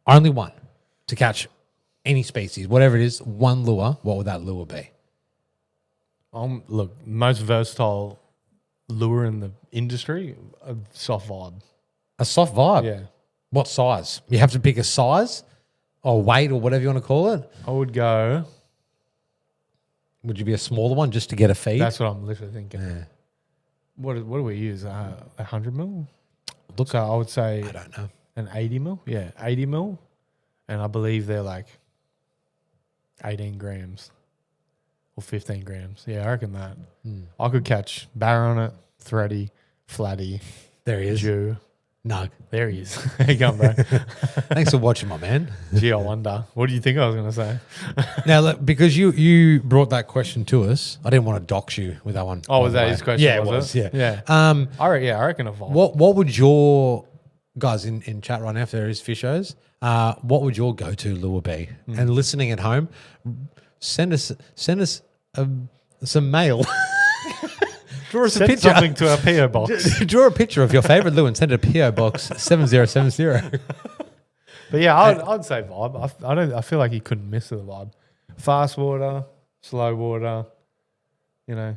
only one, to catch any species, whatever it is, one lure, what would that lure be? Look, most versatile lure in the industry, a soft vibe. A soft vibe. Yeah. What size? You have to pick a size or weight or whatever you want to call it. I would go, Would you be a smaller one just to get a feed? that's what I'm literally thinking. Yeah. What do we use? 100 mil? Look, So I would say I don't know. an 80 mil. Yeah, 80 mil. And I believe they're like 18 grams or 15 grams. Yeah, I reckon that. I could catch barra on it, thready, flatty, There he is. Jew. Nug. There he is. How you going, bro? Thanks for watching, my man. Gee, I wonder. What do you think I was going to say? Now, look, because you brought that question to us, I didn't want to dox you with that one. Oh, by was the that way. his question? Yeah, it was was. it? Yeah. Yeah. I reckon a vibe. What would your guys in chat right now, if there is fishers, what would your go-to lure be? And listening at home, send us some mail. Draw us a Send picture. something to our PO box. Draw a picture of your favorite lure and send it to PO Box 7070. But yeah, I'd say vibe. I feel like you couldn't miss the vibe. Fast water, slow water.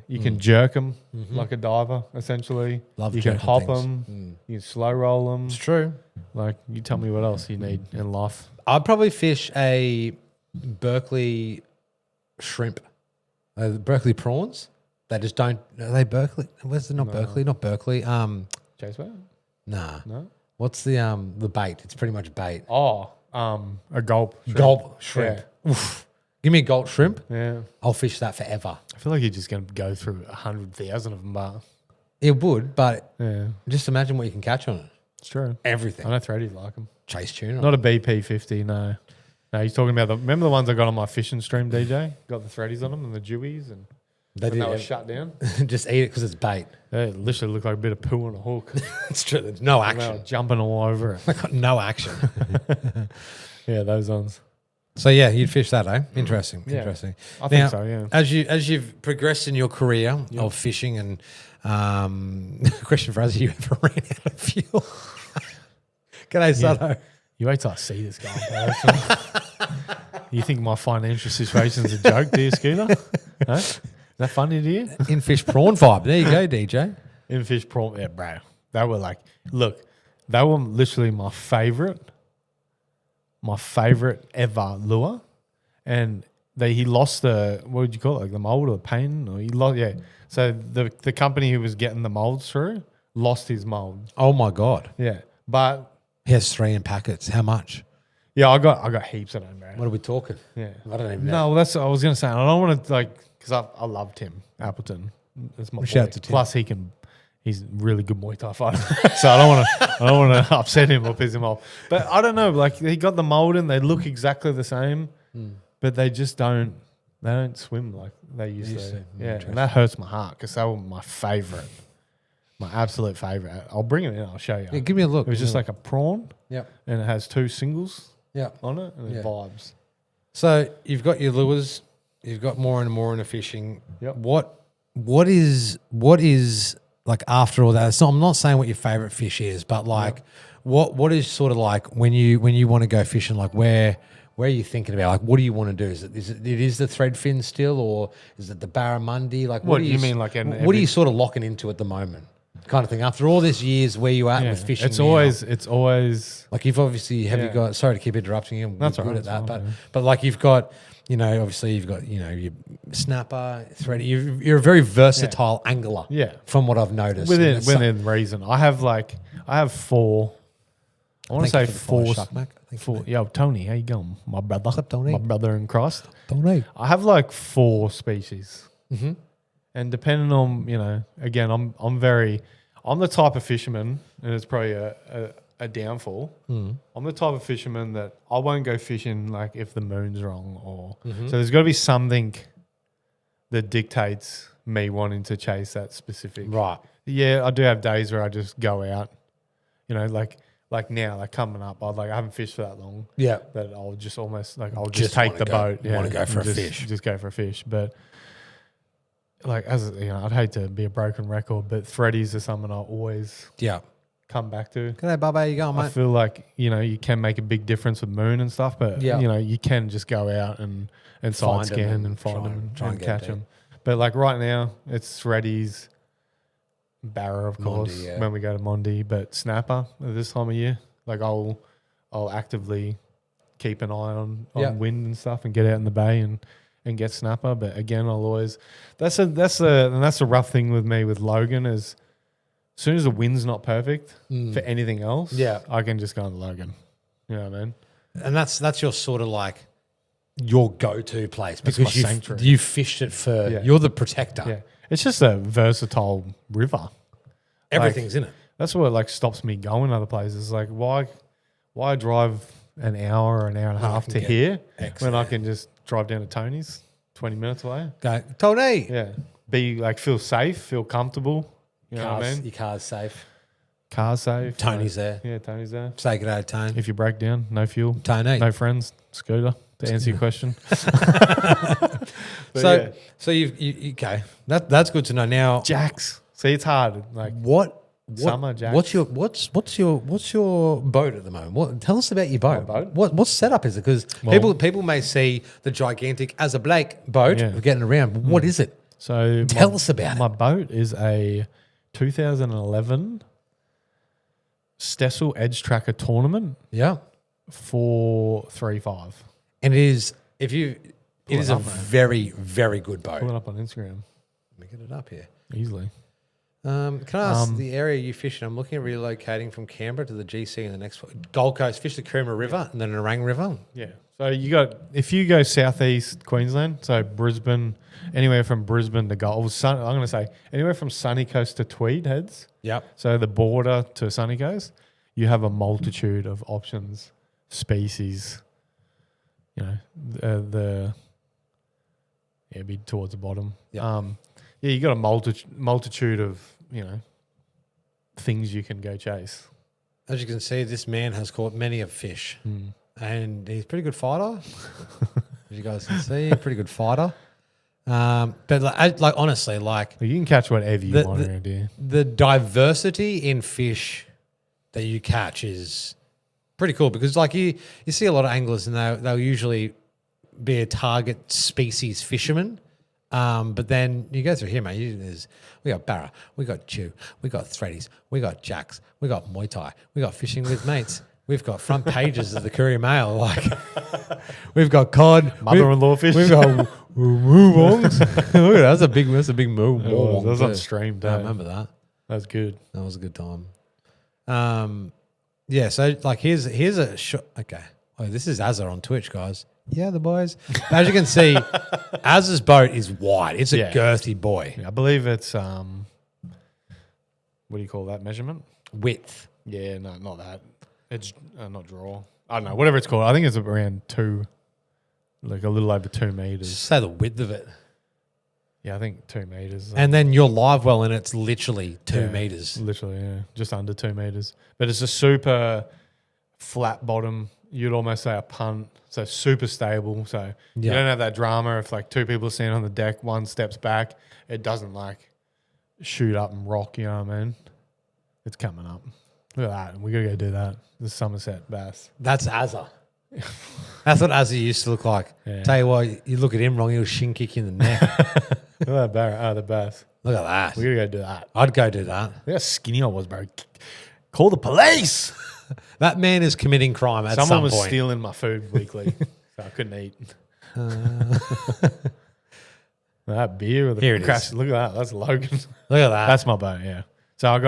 You can jerk them like a diver, essentially. Love you can jerking hop things. them. You can slow roll them. It's true. Like, you tell me what else you need in life. I'd probably fish a Berkeley shrimp. The Berkeley prawns. They just don't. Are they Berkeley? Where's the not Berkeley? Not Berkeley. Chase bait? Nah. No. What's the bait? It's pretty much bait. Oh, a gulp. Shrimp. Gulp shrimp. Oof. Give me a gulp shrimp. Yeah. I'll fish that forever. I feel like you're just going to go through 100,000 of them, but It would, but yeah, just imagine what you can catch on it. it's true. Everything. I know threadies like them. Chase tuna. Not a BP50, no. No, he's talking about remember the ones I got on my fishing stream, DJ? Got the threadies on them and the dewies and they when they did were it. shut down. Just eat it because it's bait. They literally look like a bit of poo on a hook. It's true. There's no And they were action. jumping all over it. I got no action. Yeah, those ones. So yeah, you'd fish that, eh? Interesting. Yeah. Interesting. I think so, yeah. As you've progressed in your career of fishing and question for us, you ever ran out of fuel? G'day, Sato. You wait till I see this guy in person. You think my financial situation's a joke, do you, Scooter? Huh? Is that funny to you? In fish prawn vibe. There you go, DJ. In fish prawn, yeah, bro. They were like, look, they were literally my favorite ever lure. And he lost what would you call it? Like the mold or the pain? Or he lost, yeah. So the company who was getting the molds through lost his mold. Oh my God. Yeah. But He has 3 in packets. How much? yeah, I got heaps of them, bro. What are we talking? Yeah. I don't even know. No, well, that's what I was going to say. I don't want to because I love Tim Appleton. That's my Shout boy. out to Tim. Plus he's a really good Muay Thai fighter. So I don't want to upset him or piss him off. But I don't know, like he got the mold in, they look exactly the same, but they just don't swim like they used to. Yeah, and that hurts my heart because they were my favorite. My absolute favorite. I'll bring it in, I'll show you. Yeah, give me a look. It was just like a prawn. Yep. And it has 2 singles Yep. on it and it vibes. So you've got your lures, you've got more and more in the fishing. Yep. What is like after all that? So I'm not saying what your favorite fish is, but like what is sort of like when you want to go fishing, like where are you thinking about? Like what do you want to do? Is it the threadfin still, or is it the barramundi? Like What do you mean? Like what are you sort of locking into at the moment? Kind of thing. After all this years, where you at with fishing? It's always like you've obviously you got. Sorry to keep interrupting you. That's good all right, at that, that's fine, but like you've got, obviously you've got your snapper, thread. You're a very versatile angler. Yeah. From what I've noticed, within reason. I have 4. I want to say 4. Four. Yo, Tony, how you going, my brother? What's up, Tony? My brother in Christ. Tony. I have 4 species, and depending on again, I'm the type of fisherman, and it's probably a downfall. I'm the type of fisherman that I won't go fishing like if the moon's wrong, or so there's got to be something that dictates me wanting to chase that specific. Right. Yeah, I do have days where I just go out, like now, like coming up, I haven't fished for that long. Yeah. That I'll just almost I'll Just just take wanna the go- boat. Yeah, wanna go for a and fish. Just go for a fish. But as I'd hate to be a broken record, but threadies are something I always Yeah. come back to. G'day, Bubba. How you going, I mate? feel like you can make a big difference with moon and stuff, but you can just go out and side Find 'em scan and and find try them and and get catch deep. them. But like right now, it's threadies, barra of course Mondi, yeah. when we go to Mondi, but snapper at this time of year. Like I'll actively keep an eye on wind and stuff and get out in the bay and get snapper. But again, I'll always that's the rough thing with me with Logan is as soon as the wind's not perfect for anything else, I can just go on Logan. You know what I mean? And that's your sort of like your go-to place That's because my sanctuary. you fished it for you're the protector. Yeah, it's just a versatile river. Everything's in it. That's what stops me going other places. Like why drive an hour or an hour and a half to get here X when I there. can just drive down to Tony's 20 minutes away? Go, Tony. Yeah. Be feel safe, feel comfortable. You know what I mean? Your car's safe. Car's safe. Tony's there. Yeah, Tony's there. Say good day, Tony. If you break down, no fuel. Tony. No friends, scooter to answer your question. So you okay. That's good to know. Now Jacks. See, it's hard. Summer jacks. What's your boat at the moment? Tell us about your boat. My boat? What setup is it? Because people may see the gigantic Azza Blake boat Yeah. of getting around. But what is it? So Tell us about my it. boat is a 2011 Stessel Edge Tracker tournament Yeah, 435. and it is it is a up, mate. very very good boat. Pull it up on Instagram Let me get it up here. easily. Can I ask the area you fishing? I'm looking at relocating from Canberra to the GC in the next Gold Coast. Fish the Cooma River and then Narang River. Yeah. So if you go southeast Queensland, so Brisbane, anywhere from Brisbane to Gold, I'm going to say anywhere from Sunny Coast to Tweed heads. Yep. So the border to Sunny Coast, you have a multitude of options, species. It'd be towards the bottom. Yep. You got a multitude of things you can go chase. As you can see, this man has caught many a fish, and he's a pretty good fighter. As you guys can see, pretty good fighter. But honestly, You can catch whatever you want around here. the diversity in fish that you catch is pretty cool because you see a lot of anglers and they'll usually be a target species fisherman. But then you go through here, mate. We got Barra, we got Chew, we got Threadies, we got Jacks, we got Muay Thai, we got Fishing with Mates. We've got front pages of the Courier Mail. Like, we've got cod, Mother-in-law fish. We've got woo wongs. Look at that. That's a big moo. That was on stream. I remember that. That was good. That was a good time. Yeah. So like, here's a shot. Okay. Oh, this is Azza on Twitch, guys. Yeah, the boys. As you can see, Azza's boat is wide. It's a girthy boy. Yeah, I believe it's what do you call that measurement? Width. Yeah, no, not that. It's not draw. I don't know, whatever it's called. I think it's around 2, like a little over 2 meters. Just say the width of it. Yeah, I think 2 meters. And then your live well, and it's literally 2 meters. Literally, yeah, just under 2 meters. But it's a super flat bottom. You'd almost say a punt. So super stable. So you don't have that drama if like 2 people are standing on the deck, one steps back. It doesn't like shoot up and rock. You know what I mean? It's coming up. Look at that. We got to go do that. The Somerset bass. That's Azza. That's what Azza used to look like. Yeah. Tell you what, you look at him wrong, he'll shin kick you in the neck. Look at that the bass. Look at that. We got to go do that. I'd go do that. Look how skinny I was, bro. Call the police. That man is committing crime at Someone some was point. stealing my food weekly, so I couldn't eat. That beer with Here the it crash. is. Look at that. That's Logan. Look at that. That's my boat. Yeah. So I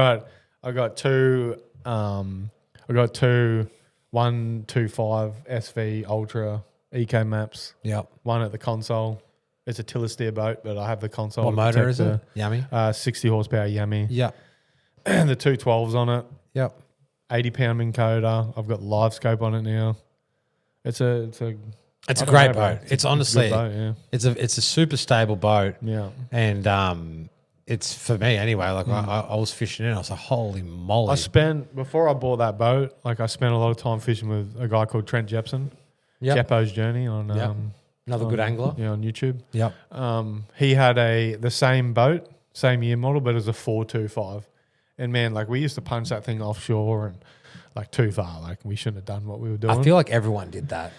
got two. I got two 125 SV Ultra Eco maps. Yep. One at the console. It's a tiller steer boat, but I have the console. What motor is it? Yummy. 60 horsepower Yummy. Yep. The 212s on it. Yep. 80-pound Minn Kota. I've got live scope on it now. It's a great boat. It's honestly, a good boat, yeah. it's a super stable boat. Yeah. And it's for me anyway. Like I was fishing in, I was like, holy moly! Before I bought that boat, like I spent a lot of time fishing with a guy called Trent Jepson. Yep. Jeppo's Journey on Another good angler. Yeah, on YouTube. Yep. He had the same boat, same year model, but it was a 425. And man, like we used to punch that thing offshore and like too far. Like we shouldn't have done what we were doing. I feel like everyone did that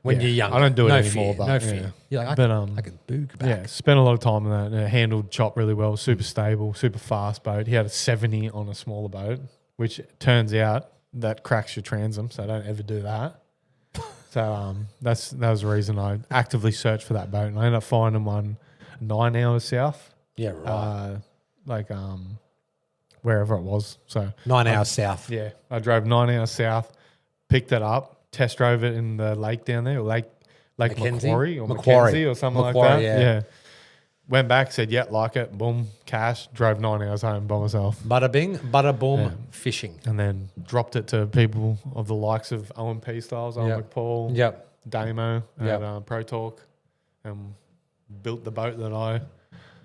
when you're young. I don't do it no anymore. Fear, but no fear. You're like, I could boog back. Yeah, spent a lot of time on that. And it handled chop really well. Super stable, super fast boat. He had a 70 on a smaller boat, which turns out that cracks your transom. So don't ever do that. So that was the reason I actively searched for that boat, and I ended up finding one 9 hours south. Yeah, right. Wherever it was. So 9 hours south. Yeah, I drove 9 hours south, picked it up, test drove it in the lake down there, or Lake Macquarie or Mackenzie or something like that. Yeah. Went back, said, yeah, like it, boom, cash, drove 9 hours home by myself. Bada bing, bada boom, fishing. And then dropped it to people of the likes of OMP Styles, Owen McPaul, Damo, and Pro Talk, and built the boat that I...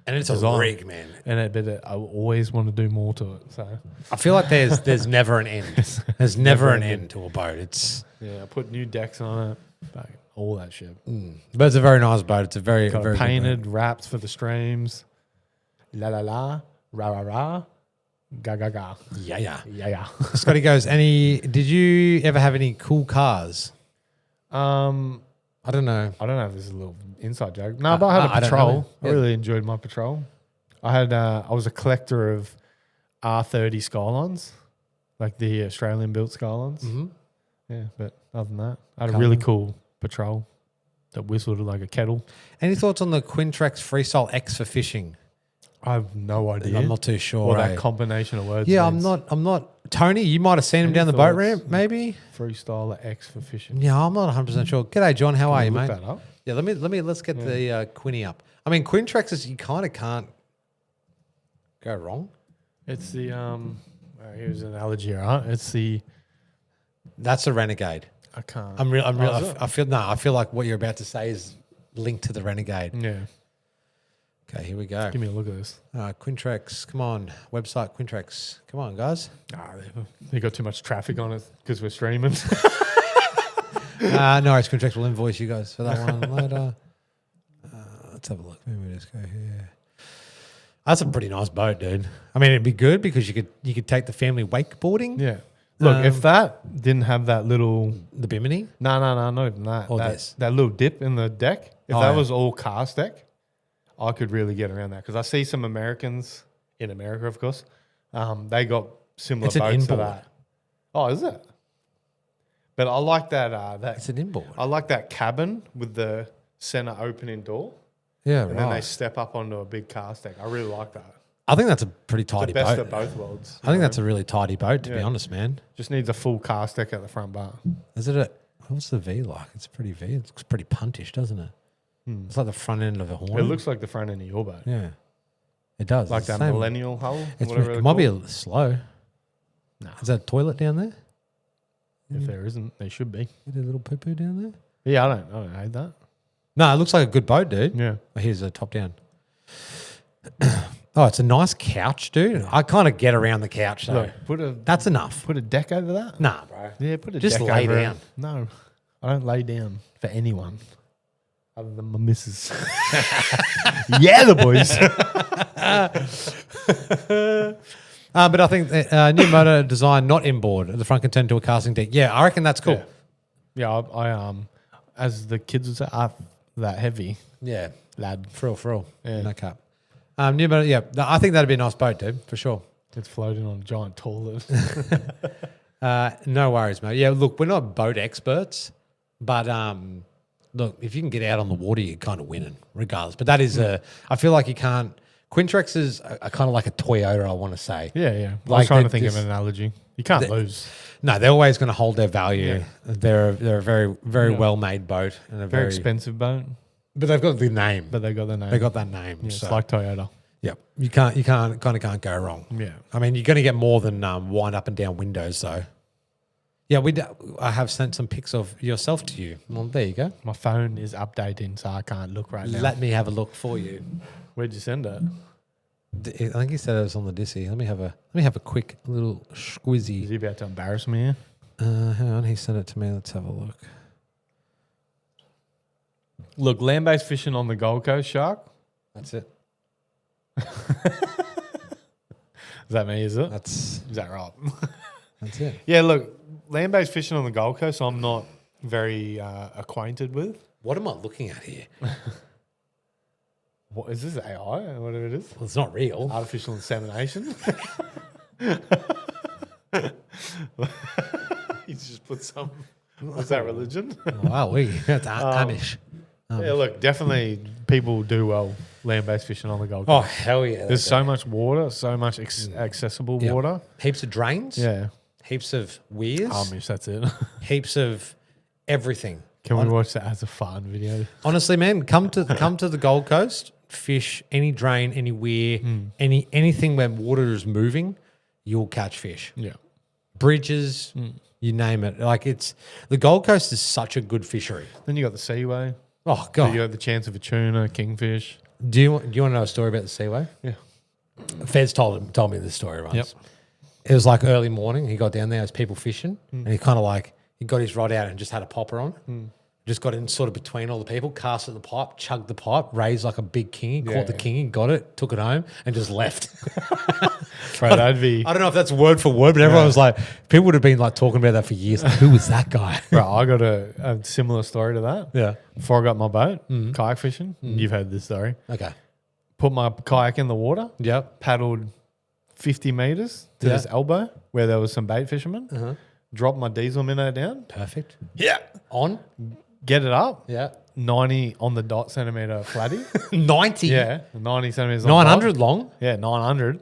And it's a rig, man. But I always want to do more to it. So I feel like there's never an end. There's never an end to a boat. It's I put new decks on it, all that shit. But it's a very nice boat. It's a very Got very painted, wrapped for the streams. La la la, ra ra ra, ga ga ga. Yeah. Scotty goes. Did you ever have any cool cars? I don't know. I don't know if this is a little inside joke. No, but I had a patrol. I really enjoyed my patrol. I was a collector of R30 Skylines, like the Australian built Skylines. Mm-hmm. Yeah, but other than that, I had a really cool patrol that whistled like a kettle. Any thoughts on the Quintrex Freestyle X for fishing? I have no idea. I'm not too sure. What that combination of words Yeah, means. I'm not. Tony, you might have seen him down the boat ramp, maybe? Freestyler X for fishing. Yeah, I'm not 100% sure. G'day, John. How are you, Look mate? that up. Yeah, let's get the Quinny up. I mean, Quintrexes, you kind of can't go wrong. It's the here's an analogy, right? That's a Renegade. I can't. I feel like what you're about to say is linked to the Renegade. Yeah. Okay, here we go. Give me a look at this. Quintrex, come on. Website Quintrex. Come on, guys. They got too much traffic on it because we're streaming. No, it's Quintrex will invoice you guys for that one later. Let's have a look. Maybe we just go here. That's a pretty nice boat, dude. I mean, it'd be good because you could take the family wakeboarding. Yeah. Look, if that didn't have that little... The Bimini? No, not even that. Or that this. little dip in the deck. If that was all cast deck, I could really get around that because I see some Americans in America, of course. They got similar It's an boats to inboard. that. Oh, is it? But I like that. It's an inboard. I like that cabin with the center opening door, Yeah, and then they right. step up onto a big cast deck. I really like that. I think that's a pretty The tidy best boat. of both worlds. I think that's a really tidy boat, to be Yeah. honest, man. Just needs a full cast deck at the front bar. Is it a... What's the V like? It's pretty V. It looks pretty puntish, doesn't it? It's like the front end of a horn. It looks like the front end of your boat, Yeah. It does. like It's that the same. millennial hull. It's, Whatever it they're might be a called. little slow. No. Is that a toilet down there? If there isn't, there should be. Is there a little poo-poo down there? Yeah, I don't hate that. No, it looks like a good boat, dude. Yeah. Oh, here's a top down. Oh, it's a nice couch, dude. I kind of get around the couch, though. Look, That's enough. put a deck over that. Nah, bro. Yeah, put a Just deck lay over down. it. No, I don't lay down for anyone other than my missus. Yeah, the boys. But I think new motor design, not inboard. The front can turn to a casting deck. Yeah, I reckon that's cool. Yeah, I as the kids would say, I'm that heavy, Yeah. lad. Frill. Yeah. No cap. New motor, yeah. No, I think that'd be a nice boat, dude, for sure. It's floating on a giant toilet. No worries, mate. Yeah, look, we're not boat experts, but look, if you can get out on the water, you're kind of winning, regardless. But that is I feel like you can't. Quintrexes are kind of like a Toyota, I want to say. Yeah. I was Like trying they to think of just- an analogy. You can't lose. No, they're always going to hold their value. Yeah. They're a very Yeah. well made boat and a Very very expensive boat, But they've got the name. but they got the name. They got that name. Yeah, so it's like Toyota. yeah, you can't go wrong. Yeah. I mean, you're going to get more than wind up and down windows, though. Yeah, I have sent some pics of yourself to you. Well, there you go. My phone is updating, so I can't look right now. Let me have a look for you. Where'd you send it? I think he said it was on the Dissy. Let me have a quick little Is squizzy. he about to embarrass me here? Hang on, he sent it to me. Let's have a look. Look, land-based fishing on the Gold Coast, Shark. That's it. Is that me, is it? That's Is that right? it. Yeah, look, land-based fishing on the Gold Coast, I'm not very acquainted with. What am I looking at here? What is this, AI or whatever it is? Well, it's not real. Artificial insemination? You just put some... Was that religion? Wow, that's Amish. Yeah, look, definitely people do well land-based fishing on the Gold Oh, Coast. hell yeah. There's so much water, so much accessible Yeah. water. Heaps of drains. Yeah. Heaps of weirs. Amish, that's it. Heaps of everything. Can we watch that as a fun video? Honestly, man, come to the Gold Coast, fish any drain, any weir, anything where water is moving, you'll catch fish. Yeah. Bridges, you name it. Like the Gold Coast is such a good fishery. Then you got the Seaway. Oh So god, you got the chance of a tuna, kingfish. do you want to know a story about the Seaway? Yeah. Feds told me this story once. Yep. It was like early morning. He got down there, there's people fishing, and he kind of like he got his rod out and just had a popper on. Just got in sort of between all the people, cast at the pipe, chugged the pipe, raised like a big kingy, caught the kingy, got it, took it home, and just left. Bro, that'd be... I don't know if that's word for word, but everyone was like, people would have been like talking about that for years. Like, who was that guy? Bro, I got a similar story to that. Yeah. Before I got my boat, kayak fishing. You've heard this story. Okay. Put my kayak in the water, Yep. paddled 50 meters to Yeah. this elbow where there was some bait fishermen, dropped my diesel minnow down, Perfect. yeah, On? get it up, Yeah. 90 on the dot centimeter flatty. 90. Yeah, 90 centimeters on the dot. 900 long. Yeah, 900.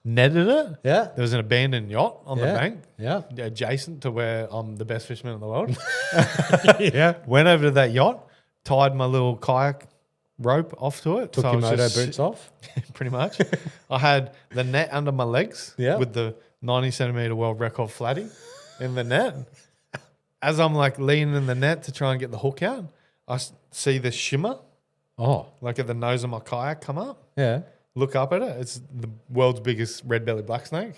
Netted it. Yeah. There was an abandoned yacht on the Yeah. bank, Yeah. adjacent to where I'm the best fisherman in the world. Yeah. Went over to that yacht, tied my little kayak rope off to it. Took I your was moto just boots off. pretty much. I had the net under my legs Yeah. with the 90 centimeter world record flatty in the net. As I'm like leaning in the net to try and get the hook out, I see this shimmer Oh. like at the nose of my kayak come up. Yeah. Look up at it. It's the world's biggest red-bellied black snake.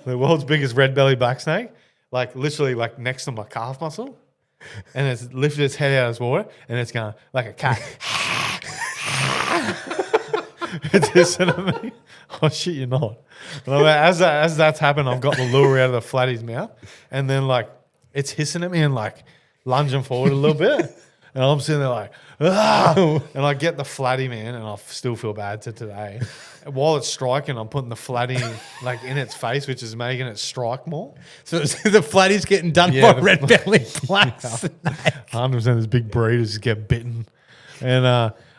The world's biggest red-bellied black snake, like literally like next to my calf muscle. And it's lifted its head out of its water and it's going like a cat. It's hissing at me. Oh shit, you're not. And I'm like, as that's happened, I've got the lure out of the flatty's mouth, and then like it's hissing at me and like lunging forward a little bit. And I'm sitting there like, ah! And I get the flatty, man, and I still feel bad to today. And while it's striking, I'm putting the flatty like in its face, which is making it strike more. So the flatty's getting done by red-bellied black snake. 100% these big breeders just get bitten. And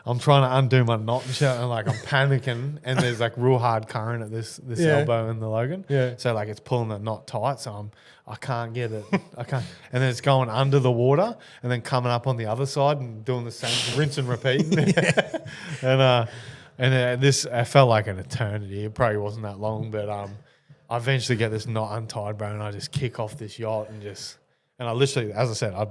I'm trying to undo my knot and shit, and like I'm panicking, and there's like real hard current at this elbow in the Logan. Yeah. So like it's pulling the knot tight, so I can't get it. I can't, and then it's going under the water, and then coming up on the other side and doing the same, rinse and repeat. And this I felt like an eternity. It probably wasn't that long, but I eventually get this knot untied, bro, and I just kick off this yacht and I literally, as I said, I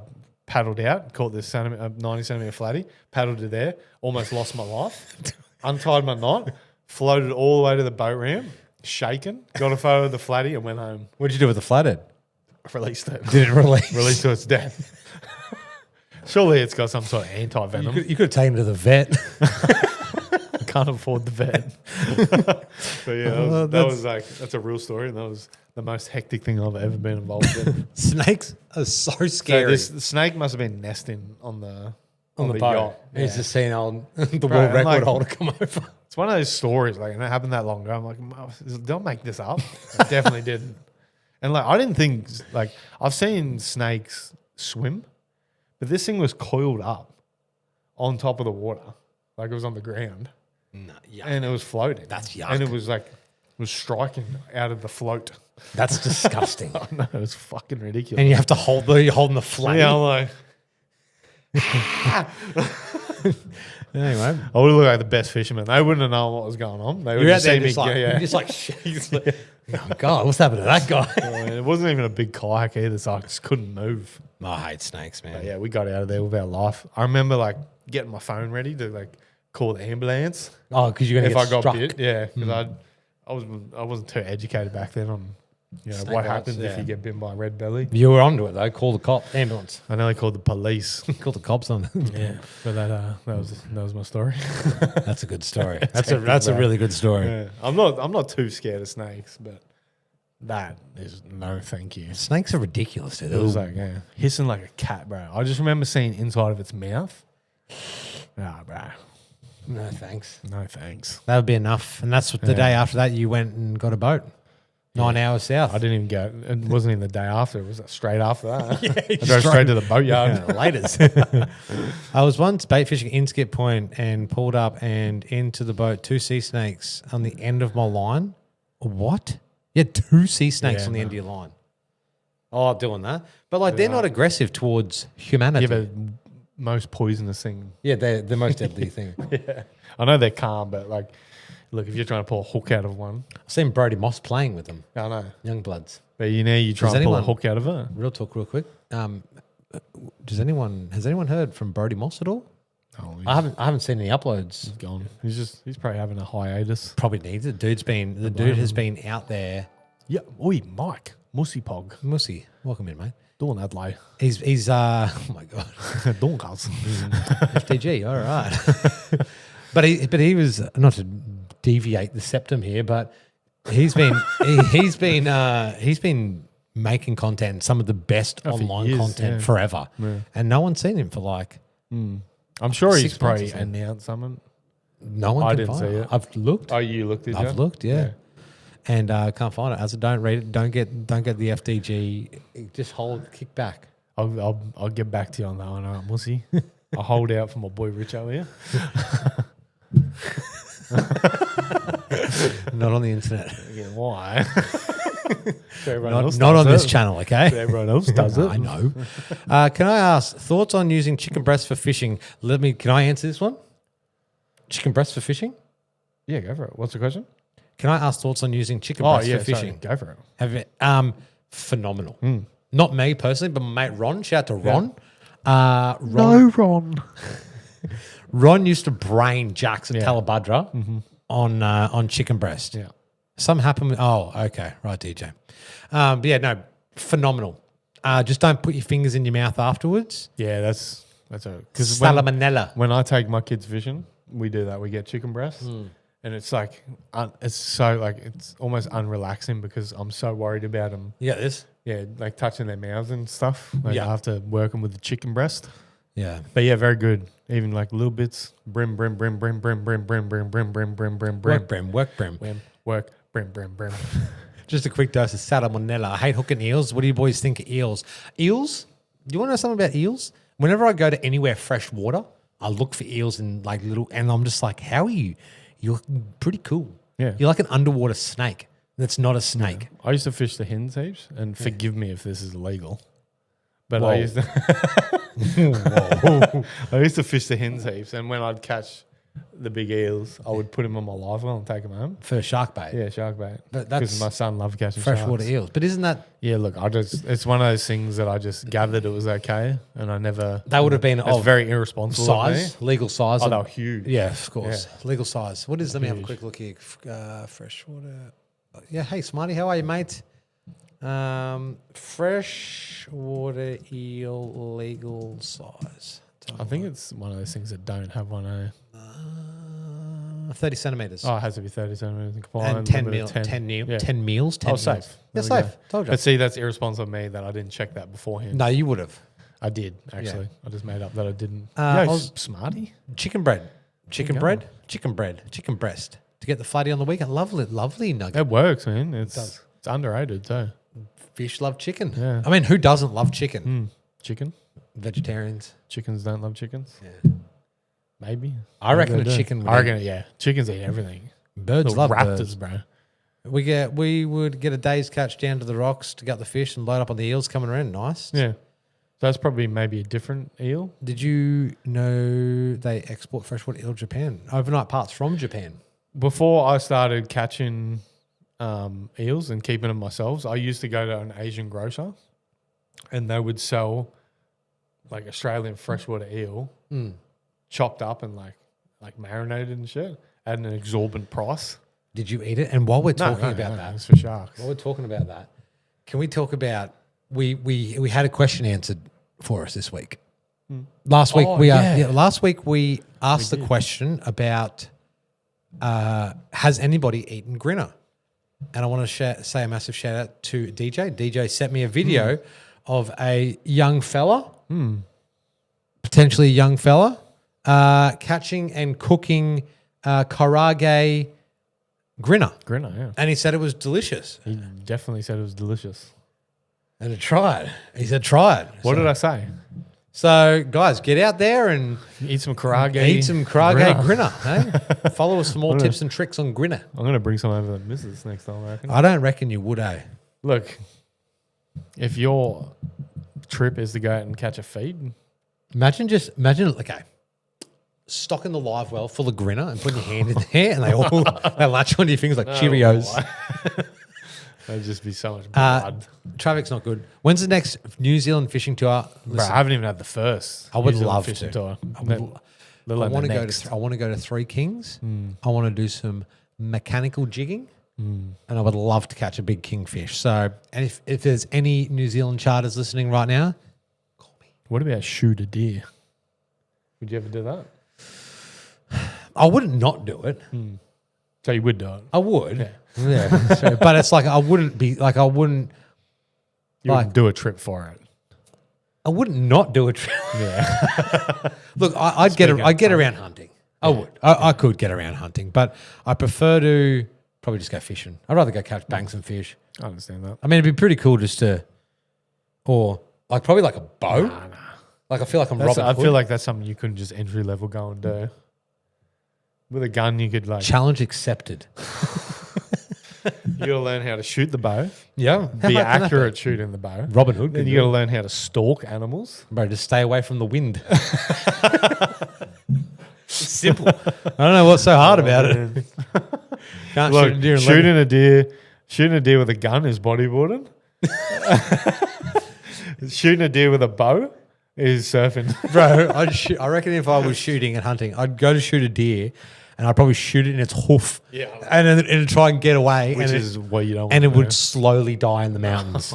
paddled out, caught this 90 centimeter flatty, paddled it there, almost lost my life, untied my knot, floated all the way to the boat ramp, shaken, got a photo of the flatty and went home. What'd you do with the flathead? Released it. Did it release? Released to its death. Surely it's got some sort of anti-venom. You could have taken him to the vet. I can't afford the vet. But yeah, that's a real story, and that was the most hectic thing I've ever been involved in. Snakes are so scary. So the snake must have been nesting on the boat. yacht. He's Yeah. just seen the Bro, world and record like- holder come over. It's one of those stories, like, and it happened that long ago. I'm like, don't make this up. I definitely didn't. And like, I didn't think, like, I've seen snakes swim, but this thing was coiled up on top of the water, like it was on the ground, No, yuck. and it was floating. That's yuck. And it was like, was striking out of the float. That's disgusting. Oh no, it was fucking ridiculous. And you have to you're holding the flame. Yeah, I'm like, Anyway, I would look like the best fisherman. They wouldn't have known what was going on. They would you're out just there see me. just like, Yeah. you're just like, shit. Oh, God, what's happened to that guy? And it wasn't even a big kayak either, so I just couldn't move. I hate snakes, man. But yeah, we got out of there with our life. I remember like getting my phone ready to like call the ambulance Oh, because you're going if to I get got struck. bit. Yeah, because I wasn't too educated back then on Snake what bites, happens if yeah. you get bitten by a red belly. You were onto it, though. Call the ambulance. I nearly called the police. Call the cops on it. Yeah, but that was my story. That's a good story. That's hectic, a bro. really good story. Yeah. I'm not too scared of snakes, but that is no thank you. Snakes are ridiculous, dude. It was like hissing like a cat, bro. I just remember seeing inside of its mouth. Nah, bro. No, thanks. No thanks. That would be enough. And that's what the day after that you went and got a boat. 9 hours south. I didn't even go. It wasn't even the day after. It was straight after that. Yeah, I drove straight to the boatyard. Laters. I was once bait fishing in Skip Point and pulled up and into the boat 2 sea snakes on the end of my line. What? You had 2 sea snakes Yeah, on the no. end of your line. Oh, doing that. But like they're not aggressive towards humanity. Yeah, but most poisonous thing. Yeah, they're the most deadly thing. Yeah. I know they're calm, but like, look, if you're trying to pull a hook out of one, I've seen Brody Moss playing with them, I know. young bloods. But you try Does and pull a anyone- hook out of it. Real talk, real quick. Has anyone heard from Brody Moss at all? Oh, I haven't seen any uploads. he's gone. He's probably having a hiatus. Probably needs it. Dude has been out there. Yeah. Oi, Mike. Mussy Pog. Mussy, welcome in, mate. Doing that lay. He's oh my god, Doing guys. FTG, all right. but he was, not to deviate the septum here, but he's been he's been making content, some of the best for online years, content yeah. forever, and no one's seen him for like I'm sure 6 he's months probably or something. announced something. no one. I can didn't find see it. it. I've looked. Oh, you looked, did you? I've looked, yeah. And can't find it. As I don't read it, don't get the FDG. Just kick back. I'll get back to you on that one, all right, Mussy. I'll hold out for my boy Rich over here. Not on the internet. Yeah, why? Not on this channel, okay? Everyone else does it. I know. Can I ask thoughts on using chicken breast for fishing? Can I answer this one? Chicken breast for fishing? Yeah, go for it. What's the question? Can I ask thoughts on using chicken breast for fishing? Go for it. Have it, phenomenal. Not me personally, but my mate Ron. Shout out to Ron. Ron. Ron used to brain jacks at Yeah. Talabudra on chicken breast. Yeah. Something happened with, okay. Right, DJ. But yeah, no, phenomenal. Just don't put your fingers in your mouth afterwards. Yeah, that's a because Salmonella. when I take my kids fishing, we do that. We get chicken breast, and it's like it's almost unrelaxing because I'm so worried about them. Yeah, this. Yeah, like touching their mouths and stuff. Like Yeah. after working with the chicken breast. Yeah. But yeah, very good. Even like little bits. Brim. Work brim. Brim. Just a quick dose of salmonella. I hate hooking eels. What do you boys think of eels? Eels? Do you want to know something about eels? Whenever I go to anywhere fresh water, I look for eels in like little, and I'm just like, how are you? You're pretty cool. Yeah. You're like an underwater snake. That's not a snake. Yeah. I used to fish the hens heaps, and forgive me if this is illegal, but Whoa. I used to I used to fish the hens heaps, and when I'd catch the big eels, I would put them on my live well and take them home. For shark bait. Yeah, shark bait. But that's because my son loved catching freshwater sharks. eels. But isn't that... Yeah, look, it's one of those things that I just gathered it was okay, and I never... They would have been It's of very irresponsible of size, me. legal size. Oh, they were huge. Yeah, of course. Yeah. Legal size. What is... Let me have a Huge. quick look here. Freshwater... Yeah, hey, Smarty, how are you, mate? Freshwater eel legal size. I think it's one of those things that don't have one. 30 centimetres. Oh, it has to be 30 centimeters. and 10 meals. 10 meals. 10 Oh, meals. safe. Yeah, There we safe. go. Told you. But see, that's irresponsible of me that I didn't check that beforehand. No, you would have. I did, actually. I just made up that I didn't. I Yo, was- smarty? Chicken bread. Chicken Go. bread. Chicken bread. Chicken breast. To get the flatty on the weekend. Lovely nugget. It works, man. does. It's underrated, too. Fish love chicken. Yeah. I mean, who doesn't love chicken? Chicken? Vegetarians. Chickens don't love chickens? Yeah. Maybe. I reckon Maybe a they do. chicken would I reckon, yeah. Chickens eat everything. Birds Little love raptors, birds. bro. We would get a day's catch down to the rocks to gut the fish and load up on the eels coming around. Nice. Yeah. That's probably maybe a different eel. Did you know they export freshwater eel to Japan? Overnight parts from Japan. Before I started catching eels and keeping them myself, I used to go to an Asian grocer and they would sell like Australian freshwater eel chopped up and like marinated and shit at an exorbitant price. Did you eat it? And while we're talking about no, that, it's for sharks. while we're talking about that, can we talk about we had a question answered for us this week. Last week last week we asked the question about has anybody eaten grinner? And I want to say a massive shout out to DJ. DJ sent me a video of a young fella, potentially a young fella, catching and cooking karage grinner. Grinner, yeah. And he said it was delicious. He definitely said it was delicious. And try it. He said, try it. What did I say? So, guys, get out there and Eat some karage. eat some karage grinner. Hey? Follow us for more tips and tricks on grinner. I'm going to bring some over to missus next time, I reckon. I don't reckon you would, eh? Look, if your trip is to go out and catch a feed, Imagine, okay, stocking the live well full of grinner and putting your hand in there and they latch onto your fingers like Cheerios. that'd just be so much blood. Traffic's not good. When's the next New Zealand fishing tour? Bro, Listen, I haven't even had the first. I would New Zealand love fishing to. tour. I Let want alone to the go next. to. I want to go to Three Kings. I want to do some mechanical jigging, and I would love to catch a big kingfish. So, and if there's any New Zealand charters listening right now, call me. What about shoot a deer? Would you ever do that? I wouldn't not do it. So you would do it. I would. Yeah. So, but it's like I wouldn't be like I wouldn't. You wouldn't do a trip for it. I wouldn't not do it. Yeah. Look, I'd get around hunting. I would. I could get around hunting, but I prefer to probably just go fishing. I'd rather go catch banks and fish. I understand that. I mean, it'd be pretty cool just to, or like probably like a bow. Nah. Like I feel like I'm That's, Robin I Hood. feel like that's something you couldn't just entry level go and do. With a gun, you could like Challenge accepted. you got to learn how to shoot the bow, Yeah, be accurate shooting the bow. Robin Hood. Then you got to learn how to stalk animals. bro, just stay away from the wind. It's simple. I don't know what's so hard about it. Can't Look, shoot a deer. And shooting a deer with a gun is bodyboarding. Shooting a deer with a bow is surfing. Bro, I reckon if I was shooting and hunting, I'd go to shoot a deer, and I'd probably shoot it in its hoof. Yeah. and then it'd try and get away, Which and is what you don't want and to it would do. slowly die in the mountains.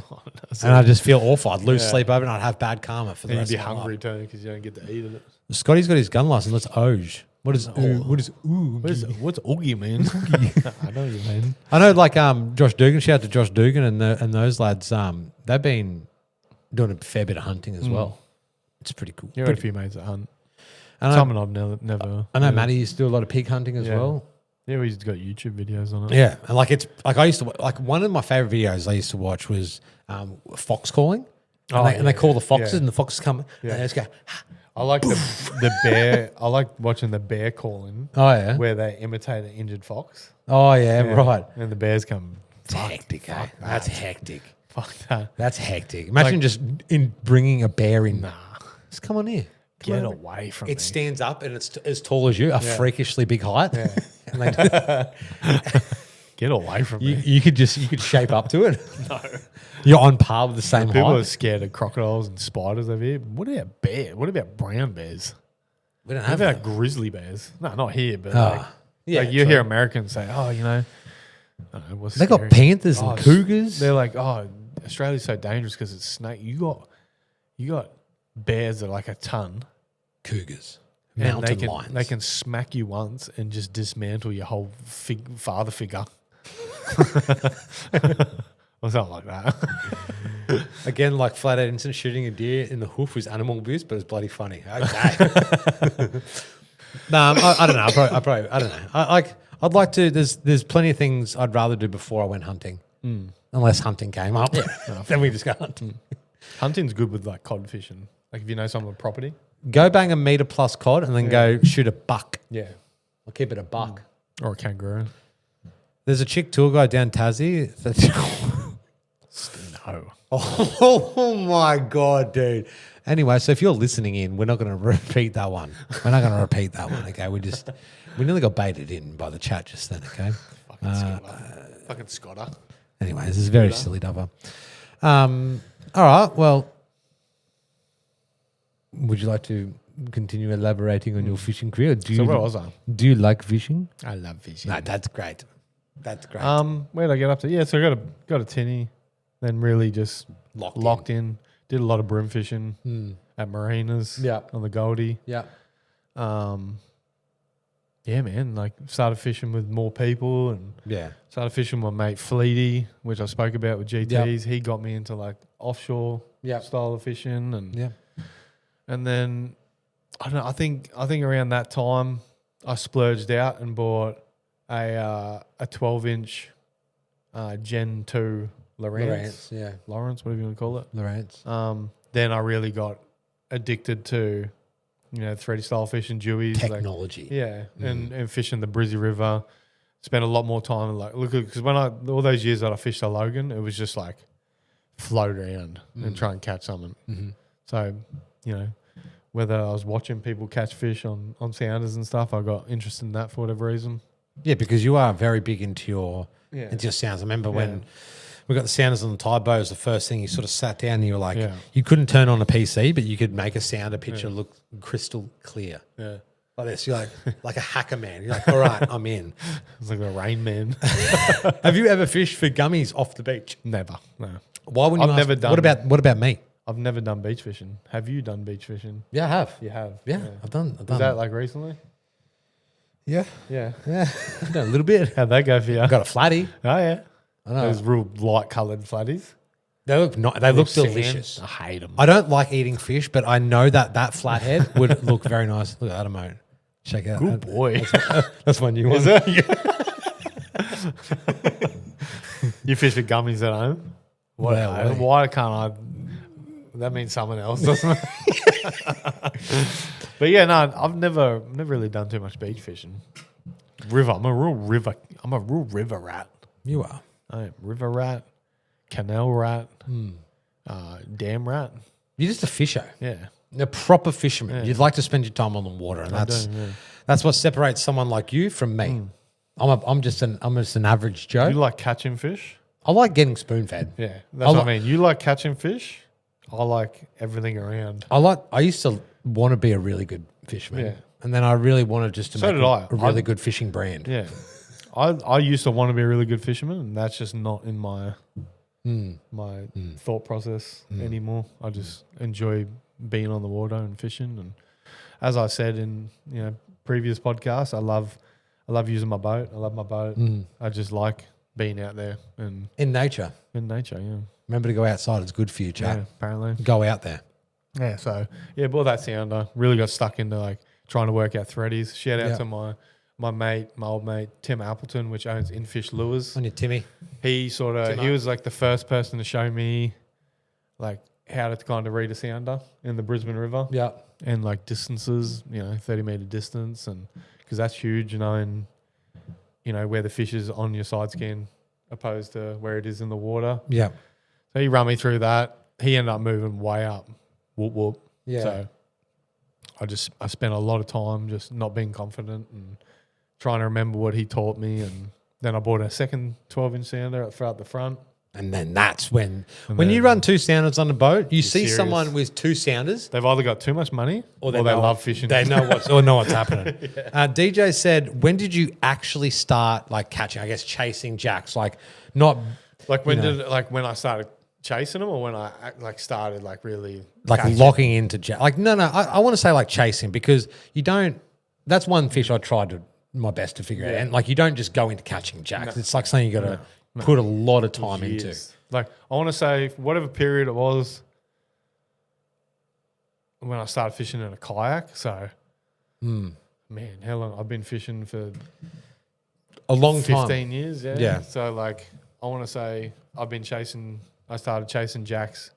And I'd just feel awful. I'd lose sleep over it, and I'd have bad karma for the And rest you'd be of my life. hungry too because you don't get to eat it. Scotty's got his gun license. Let's Oge. What is ooh? What's oogie mean? I know what you mean. I know, like Josh Dugan. Shout out to Josh Dugan and those lads. They've been doing a fair bit of hunting as well. It's pretty cool. You had a few mates that hunt. I know, Something I've never. I know Matty used to do a lot of pig hunting as well. Yeah, we used to got YouTube videos on it. Yeah, and like it's like I used to like one of my favorite videos I used to watch was fox calling, and they call the foxes, and the foxes come and they just go. I like the bear. I like watching the bear calling. Oh yeah. Where they imitate an injured fox. Oh yeah, right. And the bears come. It's hectic. That's hectic. Fuck that. That's hectic. Imagine just in bringing a bear in. Nah. Just come on here. Get away from me. It stands up and it's as tall as you, a freakishly big height. Yeah. And they Get away from me. you could shape up to it. No. You're on par with the same People height. are scared of crocodiles and spiders over here. What about bear? What about brown bears? We don't What have about that. grizzly bears? No, not here, but Yeah, like you true. hear Americans say, "Oh, you know, I don't know, what's They got scary?" panthers and cougars. They're like, "Oh, Australia's so dangerous because it's snake." You got bears that are like a ton. Cougars. And Mountain lions. They can smack you once and just dismantle your whole father figure. Or something like that. Again, like Flathead incident, shooting a deer in the hoof was animal abuse, but it's bloody funny. Okay. I don't know. I don't know. I'd like to. There's plenty of things I'd rather do before I went hunting, unless hunting came up. Then we just go hunting. Hunting's good with like cod fishing. Like if you know someone with property. Go bang a meter plus cod, and then go shoot a buck. Yeah. I'll keep it a buck. Or a kangaroo. There's a chick tour guide down Tassie. No. Oh my God, dude. Anyway, so if you're listening in, we're not going to repeat that one. We're not going to repeat that one, okay? We nearly got baited in by the chat just then, okay? Fucking Scotter. Anyways, this is very silly, Duffer. All right, well, would you like to continue elaborating on your fishing career? Where was I? Do you like fishing? I love fishing. No, that's great. That's great. Where did I get up to? Yeah, so I got a tinny, then really just locked in. Did a lot of broom fishing at marinas. Yeah. On the Goldie. Yeah. Yeah, man. Like started fishing with more people and started fishing with my mate Fleety, which I spoke about with GTs. Yep. He got me into like offshore style of fishing and then I don't know. I think around that time I splurged out and bought a 12-inch Gen 2 Lawrence, Lawrence, whatever you want to call it. Lawrence. Then I really got addicted to, 3D style fishing, dewies, Technology. and fishing the Brizzy River. Spent a lot more time because when all those years that I fished the Logan, it was just like float around and try and catch something. Mm-hmm. So, whether I was watching people catch fish on sounders and stuff, I got interested in that for whatever reason. Yeah, because you are very big into your sounds. I remember when we got the sounders on the Tide boat, it was the first thing you sort of sat down and you were like, you couldn't turn on a PC, but you could make a sounder picture look crystal clear. Yeah. Like this. You're like a hacker man. You're like, all right, I'm in. It's like a Rain Man. Have you ever fished for gummies off the beach? Never. No. Why wouldn't you I've never ask, done. What about me? I've never done beach fishing. Have you done beach fishing? Yeah, I have. You have. Yeah, I've done. Was that like recently? Yeah. Yeah. Yeah. I've done a little bit. How'd that go for you? Got a flatty. Oh yeah. I know. Those real light coloured flatties. They look delicious. I hate them. I don't like eating fish, but I know that flathead would look very nice. Look at that amount. Check it out. Good boy. That's my new one. Is it? You fish with gummies at home? Why can't I? That means someone else, doesn't it? But yeah, no, I've never really done too much beach fishing. River. I'm a real river rat. You are. I am river rat, canal rat, dam rat. You're just a fisher. Yeah. A proper fisherman. You'd like to spend your time on the water, and that's what separates someone like you from me. I'm just an average Joe. You like catching fish? I like getting spoon fed. Yeah, that's what I mean. You like catching fish? I like everything around. I used to want to be a really good fisherman. Yeah. And then I really wanted just to So make did I. a really good fishing brand. Yeah. I used to want to be a really good fisherman, and that's just not in my thought process anymore. I just enjoy being on the water and fishing. And as I said in previous podcasts, I love using my boat. I love my boat. I just like being out there and In nature. in nature. Yeah. Remember to go outside. It's good for you, chap. Yeah. Apparently. Go out there. Yeah, so bought that sounder. Really got stuck into like trying to work out threadies. Shout out to my old mate Tim Appleton, which owns Infish Lures. On your Timmy. He was like the first person to show me like how to kind of read a sounder in the Brisbane River. Yeah. And like distances, 30-meter distance, and because that's huge, and where the fish is on your side skin opposed to where it is in the water. Yeah. So he ran me through that. He ended up moving way up. Whoop whoop. Yeah. So I spent a lot of time just not being confident and trying to remember what he taught me, and then I bought a second 12-inch sounder throughout the front. And then that's when you run 2 sounders on the boat, you see serious. Someone with 2 sounders. They've either got too much money or they love fishing. They know what's happening. DJ said, when did you actually start like catching, I guess, chasing jacks? Like not like when when I started chasing them, or when I like started like really like catching? locking into jack. Like no, I want to say like chasing, because you don't. That's one fish I tried my best to figure out. And like you don't just go into catching jacks. No. It's like something you got to put a lot of time into. Like I want to say whatever period it was when I started fishing in a kayak. So, man, how long I've been fishing for? A long time. 15 years. Yeah. Yeah. So like I want to say I started chasing jacks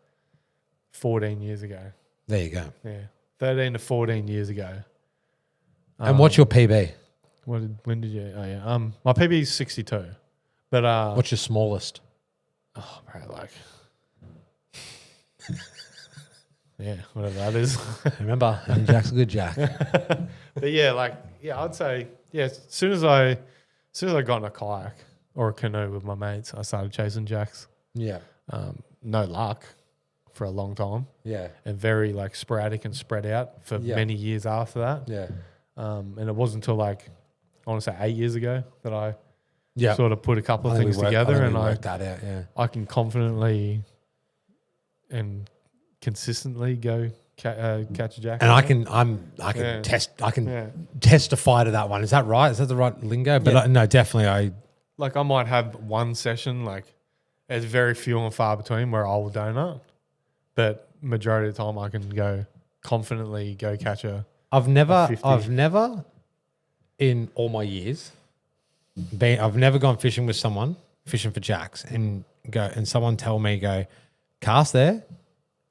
14 years ago. There you go. Yeah. 13 to 14 years ago. And what's your PB? When did you? Oh yeah. My PB is 62. But what's your smallest? Oh, bro, like, yeah, whatever that is. Remember, Jack's a good Jack. But yeah, I'd say as soon as I got in a kayak or a canoe with my mates, I started chasing jacks. Yeah. No luck for a long time. Yeah. And very like sporadic and spread out for many years after that. Yeah. And it wasn't until like I want to say 8 years ago that I sort of put a couple of things together, and I worked that out. Yeah, I can confidently and consistently go catch a jack. And I can testify to that one. Is that right? Is that the right lingo? But no, definitely. I might have one session. Like, it's very few and far between where I will donut, but majority of the time I can go confidently go catch a. I've never in all my years. I've never gone fishing with someone fishing for jacks and someone tell me cast there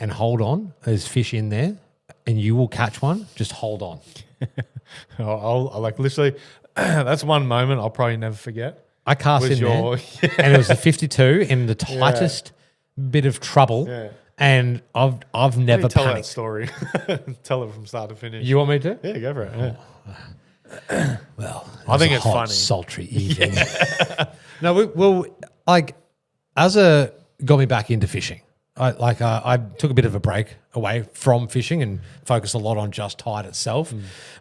and hold on. There's fish in there and you will catch one. Just hold on. I'll like literally. That's one moment I'll probably never forget. I cast in there and it was the 52 in the tightest bit of trouble. Yeah. And I've never tell panicked. That story. Tell it from start to finish. You want me to? Yeah, go for it. Yeah. Well, I think it's hot, funny. Sultry evening. No, Azza got me back into fishing. I took a bit of a break away from fishing and focused a lot on just Tide itself.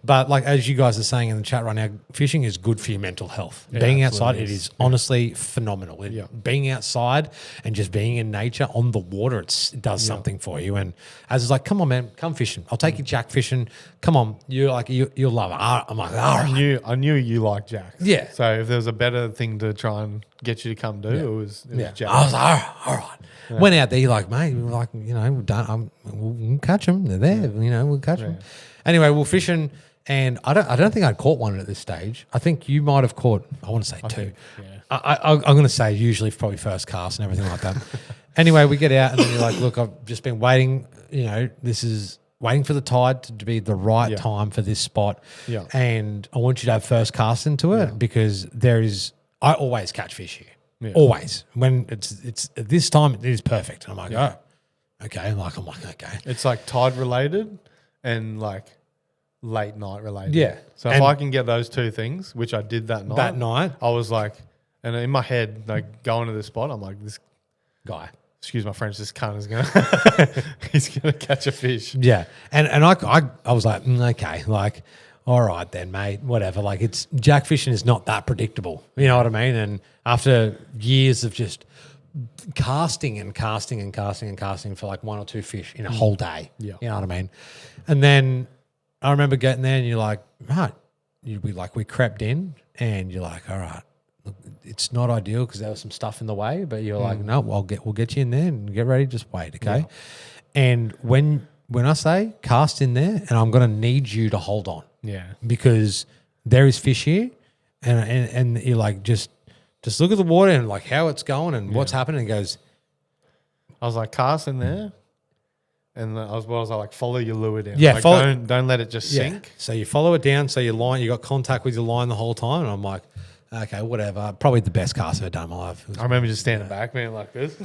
But like as you guys are saying in the chat right now, fishing is good for your mental health. Yeah, being outside, it is honestly phenomenal. Being outside and just being in nature on the water, it does something for you. And as it's like, come on, man, come fishing. I'll take you jack fishing. Come on, you'll love it. I'm like, all right. I knew you liked jacks. Yeah. So if there was a better thing to try and get you to come do, it was jacks. I was like, all right. Yeah. Went out there, you're like, mate, we'll catch them. They're there, we'll catch them. Anyway, we're fishing, and I don't think I'd caught one at this stage. I think you might have caught, I want to say 2. I'm going to say usually probably first cast and everything like that. Anyway, we get out, and then you're like, look, I've just been waiting, this is waiting for the tide to be the right time for this spot. Yeah. And I want you to have first cast into it because I always catch fish here. Yeah. Always. When it's at this time, it is perfect. And I'm like, oh, okay. I'm like, okay. It's like tide related and like late night related. Yeah. So if I can get those two things, which I did that night. I was like, and in my head, like going to the spot, I'm like, this guy, excuse my French, this cunt is he's gonna catch a fish. Yeah. And I was like, okay, like, all right then, mate, whatever. Like it's jack fishing is not that predictable. You know what I mean? And after years of just casting for like 1 or 2 fish in a whole day. Yeah. You know what I mean? And then I remember getting there and you're like, right. We crept in and you're like, all right, look, it's not ideal because there was some stuff in the way, but you're like, no, we'll get you in there and get ready, just wait, okay? Yeah. And when when I say cast in there, and I'm going to need you to hold on Yeah. because there is fish here, and you're like just look at the water and like how it's going and what's happening. And goes, I was like, cast in there. And I was like, follow your lure down. Yeah, like, don't let it just sink. So you follow it down. So your line, you got contact with your line the whole time. And I'm like, okay, whatever. Probably the best cast I've ever done in my life. I remember just standing back, being like this.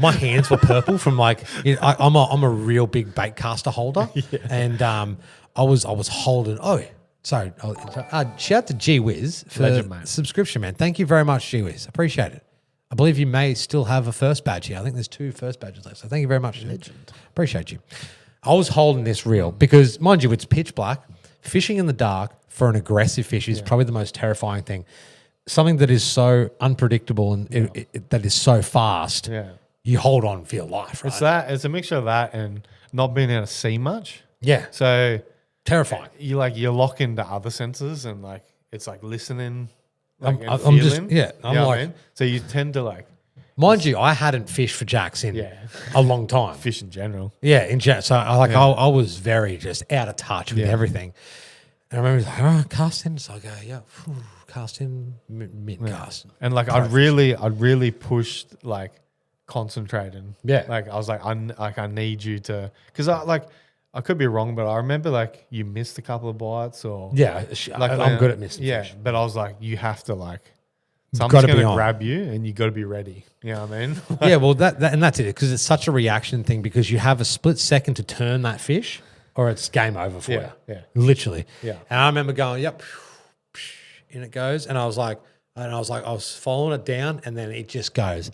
My hands were purple from like I'm a real big bait caster holder, and I was holding. Oh, sorry. Shout out to G Wiz for Legend, mate. subscription, man. Thank you very much, G Wiz. Appreciate it. I believe you may still have a first badge here. I think there's 2 first badges left. So thank you very much. Legend. Appreciate you. I was holding this reel because, mind you, it's pitch black. Fishing in the dark for an aggressive fish is probably the most terrifying thing. Something that is so unpredictable and that is so fast. Yeah. You hold on for your life, right? It's a mixture of that and not being able to see much. Yeah. So Terrifying. you lock into other senses and like it's like listening. Like, I'm feeling. just, I'm You know like, what I mean? So you tend to like mind you, I hadn't fished for jacks in a long time. fish in general. Yeah, in jet. So I was very just out of touch with everything. And I remember he's like, all right, cast in. So I go, cast in, mid cast. And like I'd really pushed like concentrating. Yeah. Like I was like, I need you to, because I could be wrong, but I remember like you missed a couple of bites or I'm good at missing fish. But I was like, you have to like, Gotta someone's be going to on. grab you and you got to be ready. You know what I mean? Yeah, well, and that's it because it's such a reaction thing because you have a split second to turn that fish or it's game over for you. Yeah. Literally. Yeah. And I remember going, yep, and it goes. And I was following it down and then it just goes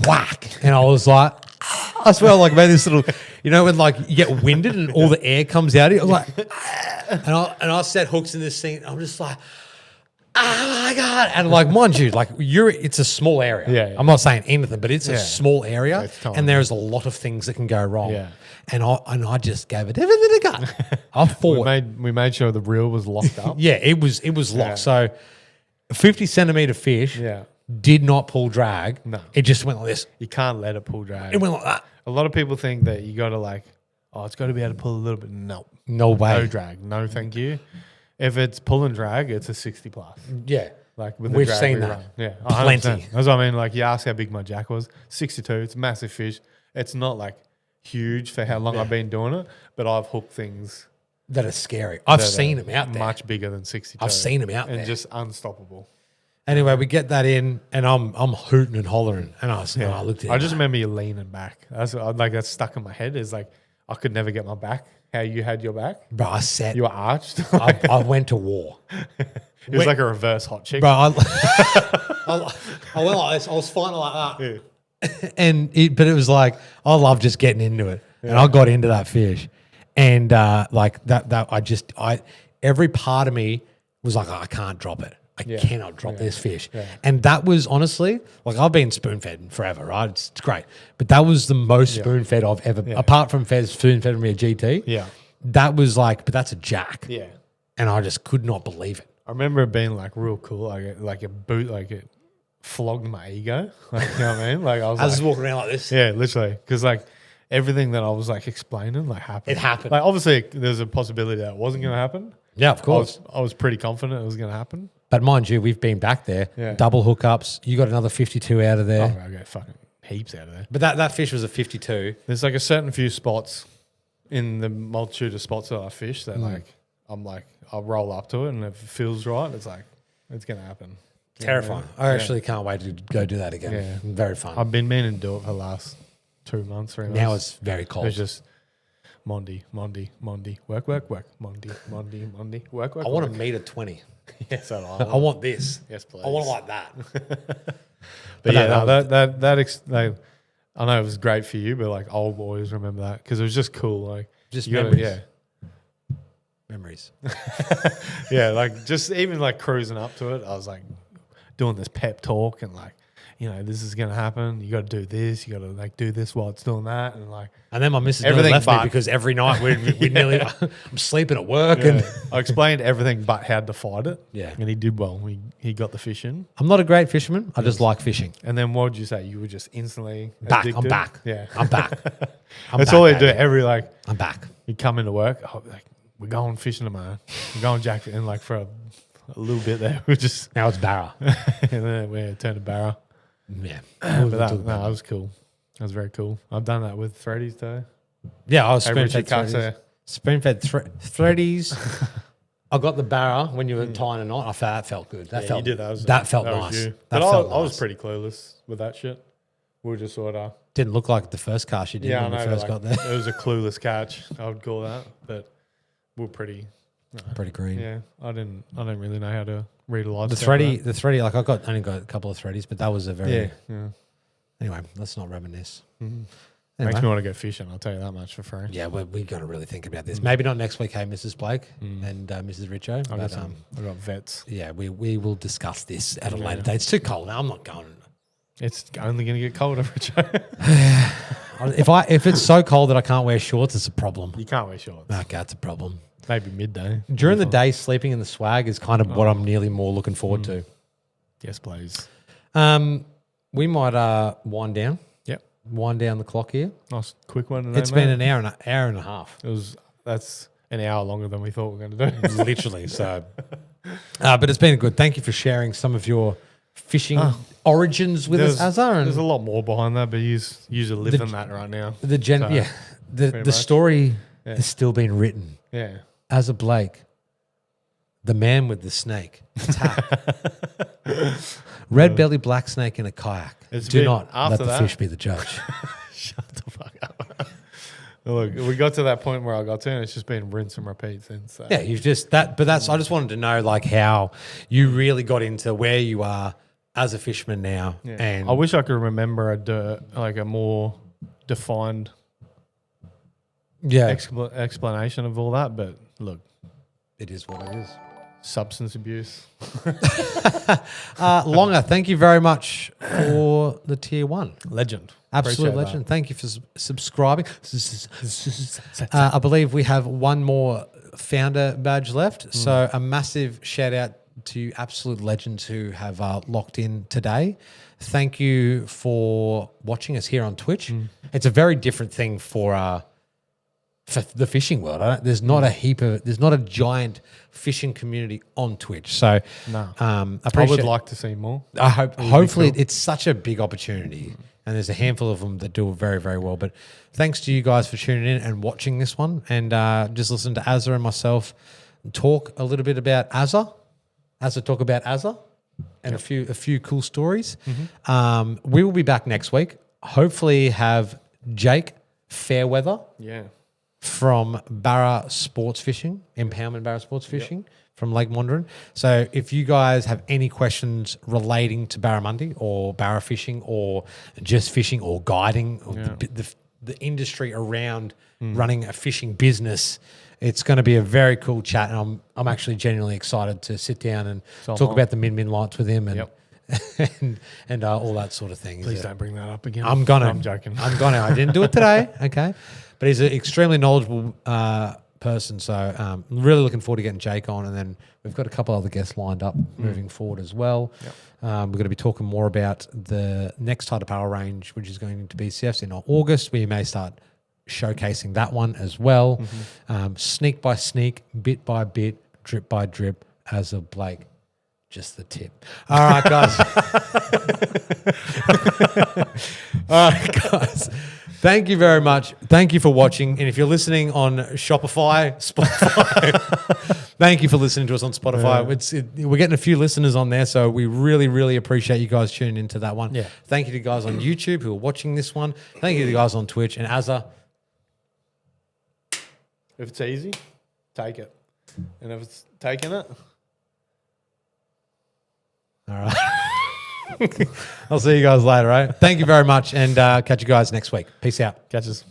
whack. And I was like, I swear, like, man, this little, when like you get winded and all the air comes out of you, I was like, and I set hooks in this thing. I'm just like, oh my God. And like, mind you, like it's a small area. Yeah. I'm not saying anything, but it's a small area It's tiny. and there's a lot of things that can go wrong. Yeah. And I just gave it everything I got. I fought. We made sure the reel was locked up. Yeah, it was locked. Yeah. So 50 centimeter fish did not pull drag. No. It just went like this. You can't let it pull drag. It went like that. A lot of people think that you got to like, it's got to be able to pull a little bit. No. No way. No drag. No, thank you. If it's pull and drag, it's a 60 plus. Yeah. Like with We've the drag seen we that. run. Yeah. Plenty. 100%. That's what I mean. Like you ask how big my jack was. 62. It's a massive fish. It's not like huge for how long I've been doing it, but I've hooked things That is scary. I've seen them out there. much bigger than 62. I've seen them out and there. just unstoppable. Anyway, we get that in, and I'm hooting and hollering, and I looked at I him. just remember you leaning back. That's stuck in my head. Is like I could never get my back. How you had your back? Bro, I sat. You were arched. I went to war. It was like a reverse hot chick. Bro, I went like this. I was fighting like that. Yeah. But it was like, I love just getting into it. And I got into that fish. And like every part of me was like, I can't drop it. I cannot drop this fish. Yeah. And that was honestly, like I've been spoon fed forever, right? It's great. But that was the most spoon fed I've ever, apart from spoon fed me a GT. Yeah. That was like, but that's a jack. Yeah. And I just could not believe it. I remember it being like real cool. Like it flogged my ego. Like, you know what I mean? Like I was just walking around like this. Yeah, literally. Because like everything that I was like explaining like happened. It happened. Like obviously there's a possibility that it wasn't going to happen. Yeah, of course. I was pretty confident it was going to happen. But mind you, we've been back there. Yeah. Double hookups. You got another 52 out of there. Oh, I got fucking heaps out of there. But that fish was a 52. There's like a certain few spots in the multitude of spots that I fish that like I'm like I'll roll up to it and if it feels right, it's like it's going to happen. Terrifying. Yeah. I actually can't wait to go do that again. Yeah. Very fun. I've been meaning to do it for the last 2 months, 3 months. Now it's very cold. It's just Monday, work, Monday, work. I want a meter 20. Yes, I I want this. Yes, please. I want it like that. But no, yeah, I know it was great for you, but like I'll always remember that because it was just cool. Like Just you gotta- memories. Memories. yeah, like just even like cruising up to it, I was like doing this pep talk and like, this is gonna happen. You got to do this. You got to like do this while it's doing that, and like And then my missus Everything nearly left me but- because every night we nearly I'm sleeping at work yeah. and I explained everything but how to fight it. Yeah. and he did well. He got the fish in. I'm not a great fisherman. I just like fishing. And then what would you say? You were just instantly Back. addicted? I'm back. Yeah, I'm back. that's all they do. Every like I'm back. you come into work, like we're going fishing tomorrow. We're going jackfishing, and like for a little bit there, we just Now it's Barra. and then we turned to barra. Yeah. But that was cool. That was very cool. I've done that with threadies too. Yeah, I was Hey, Richie Custer. spoon-fed threadies. I got the Barra when you were tying a knot. That felt good. That felt you did. That felt was nice. you. That But felt I was nice. pretty clueless with that shit. We were just sort of Didn't look like the first cast you did when we first got there. It was a clueless catch. I would call that, but we're pretty. Pretty green. Yeah, I didn't really know how to read a lot. The thready, like only got a couple of threadies, but that was a very. Yeah. Anyway, let's not reminisce. Mm-hmm. Anyway. Makes me want to go fishing. I'll tell you that much for free. Yeah, we got to really think about this. Maybe not next week, hey, Mrs. Blake and Mrs. Richo. I But got vets. yeah, we will discuss this at a later date. It's too cold now. I'm not going. It's only going to get colder, Richo. If it's so cold that I can't wear shorts, it's a problem. You can't wear shorts. Okay, it's a problem. Maybe midday. During the day, sleeping in the swag is kind of what I'm nearly more looking forward to. Yes, please. We might wind down. Yep. Wind down the clock here. Nice quick one today, It's been mate. an hour and a half. That's an hour longer than we thought we were going to do. Literally. So, but it's been good. Thank you for sharing some of your fishing origins with us, Azza. There's a lot more behind that, but you're living that right now. The pretty the much. story is still being written. Yeah. Azza Blake, the man with the snake. Attack. Red-bellied black snake in a kayak. It's Do been- not let after the that- fish be the judge. Shut the fuck up. Look, we got to that point where I got to, and it's just been rinse and repeat since. So. Yeah, you've just that, but that's. I just wanted to know like how you really got into where you are as a fisherman now. Yeah. And I wish I could remember a more defined explanation of all that, but look, it is what it is. substance abuse. Longer, thank you very much for the tier 1. Legend. Absolute Appreciate legend. Thank you for subscribing. I believe we have one more founder badge left. So a massive shout out to absolute legends who have locked in today. Thank you for watching us here on Twitch. It's a very different thing for the fishing world. There's not a giant fishing community on Twitch. So No. I would like to see more. I hope, hopefully, it's such a big opportunity, and there's a handful of them that do it very, very well. But thanks to you guys for tuning in and watching this one, and just listen to Azza and myself talk a little bit about Azza. Talk about Azza and a few cool stories. We will be back next week. Hopefully, have Jake Fairweather Yeah. from Barra Sports Fishing, Empowerment Barra Sports Fishing from Lake Monduran. So if you guys have any questions relating to barramundi or barra fishing or just fishing or guiding or the industry around running a fishing business, it's going to be a very cool chat. And I'm actually genuinely excited to sit down and talk about the min lights with him and and all that sort of thing. Please don't bring that up again. I'm gonna. I'm joking. I didn't do it today. Okay, but he's an extremely knowledgeable person. So really looking forward to getting Jake on, and then we've got a couple other guests lined up moving forward as well. We're going to be talking more about the next Tide Apparel range, which is going to be BCFs in August. We may start showcasing that one as well. Sneak by sneak, bit by bit, drip by drip, as of Blake. Just the tip. All right, guys. All right, guys. Thank you very much. Thank you for watching. And if you're listening on Spotify, thank you for listening to us on Spotify. We're getting a few listeners on there, so we really, really appreciate you guys tuning into that one. Yeah. Thank you to guys on YouTube who are watching this one. Thank you to the guys on Twitch. And Azza, If it's easy, take it. And if it's taking it, all right. I'll see you guys later, right? Thank you very much, and catch you guys next week. Peace out. catch us.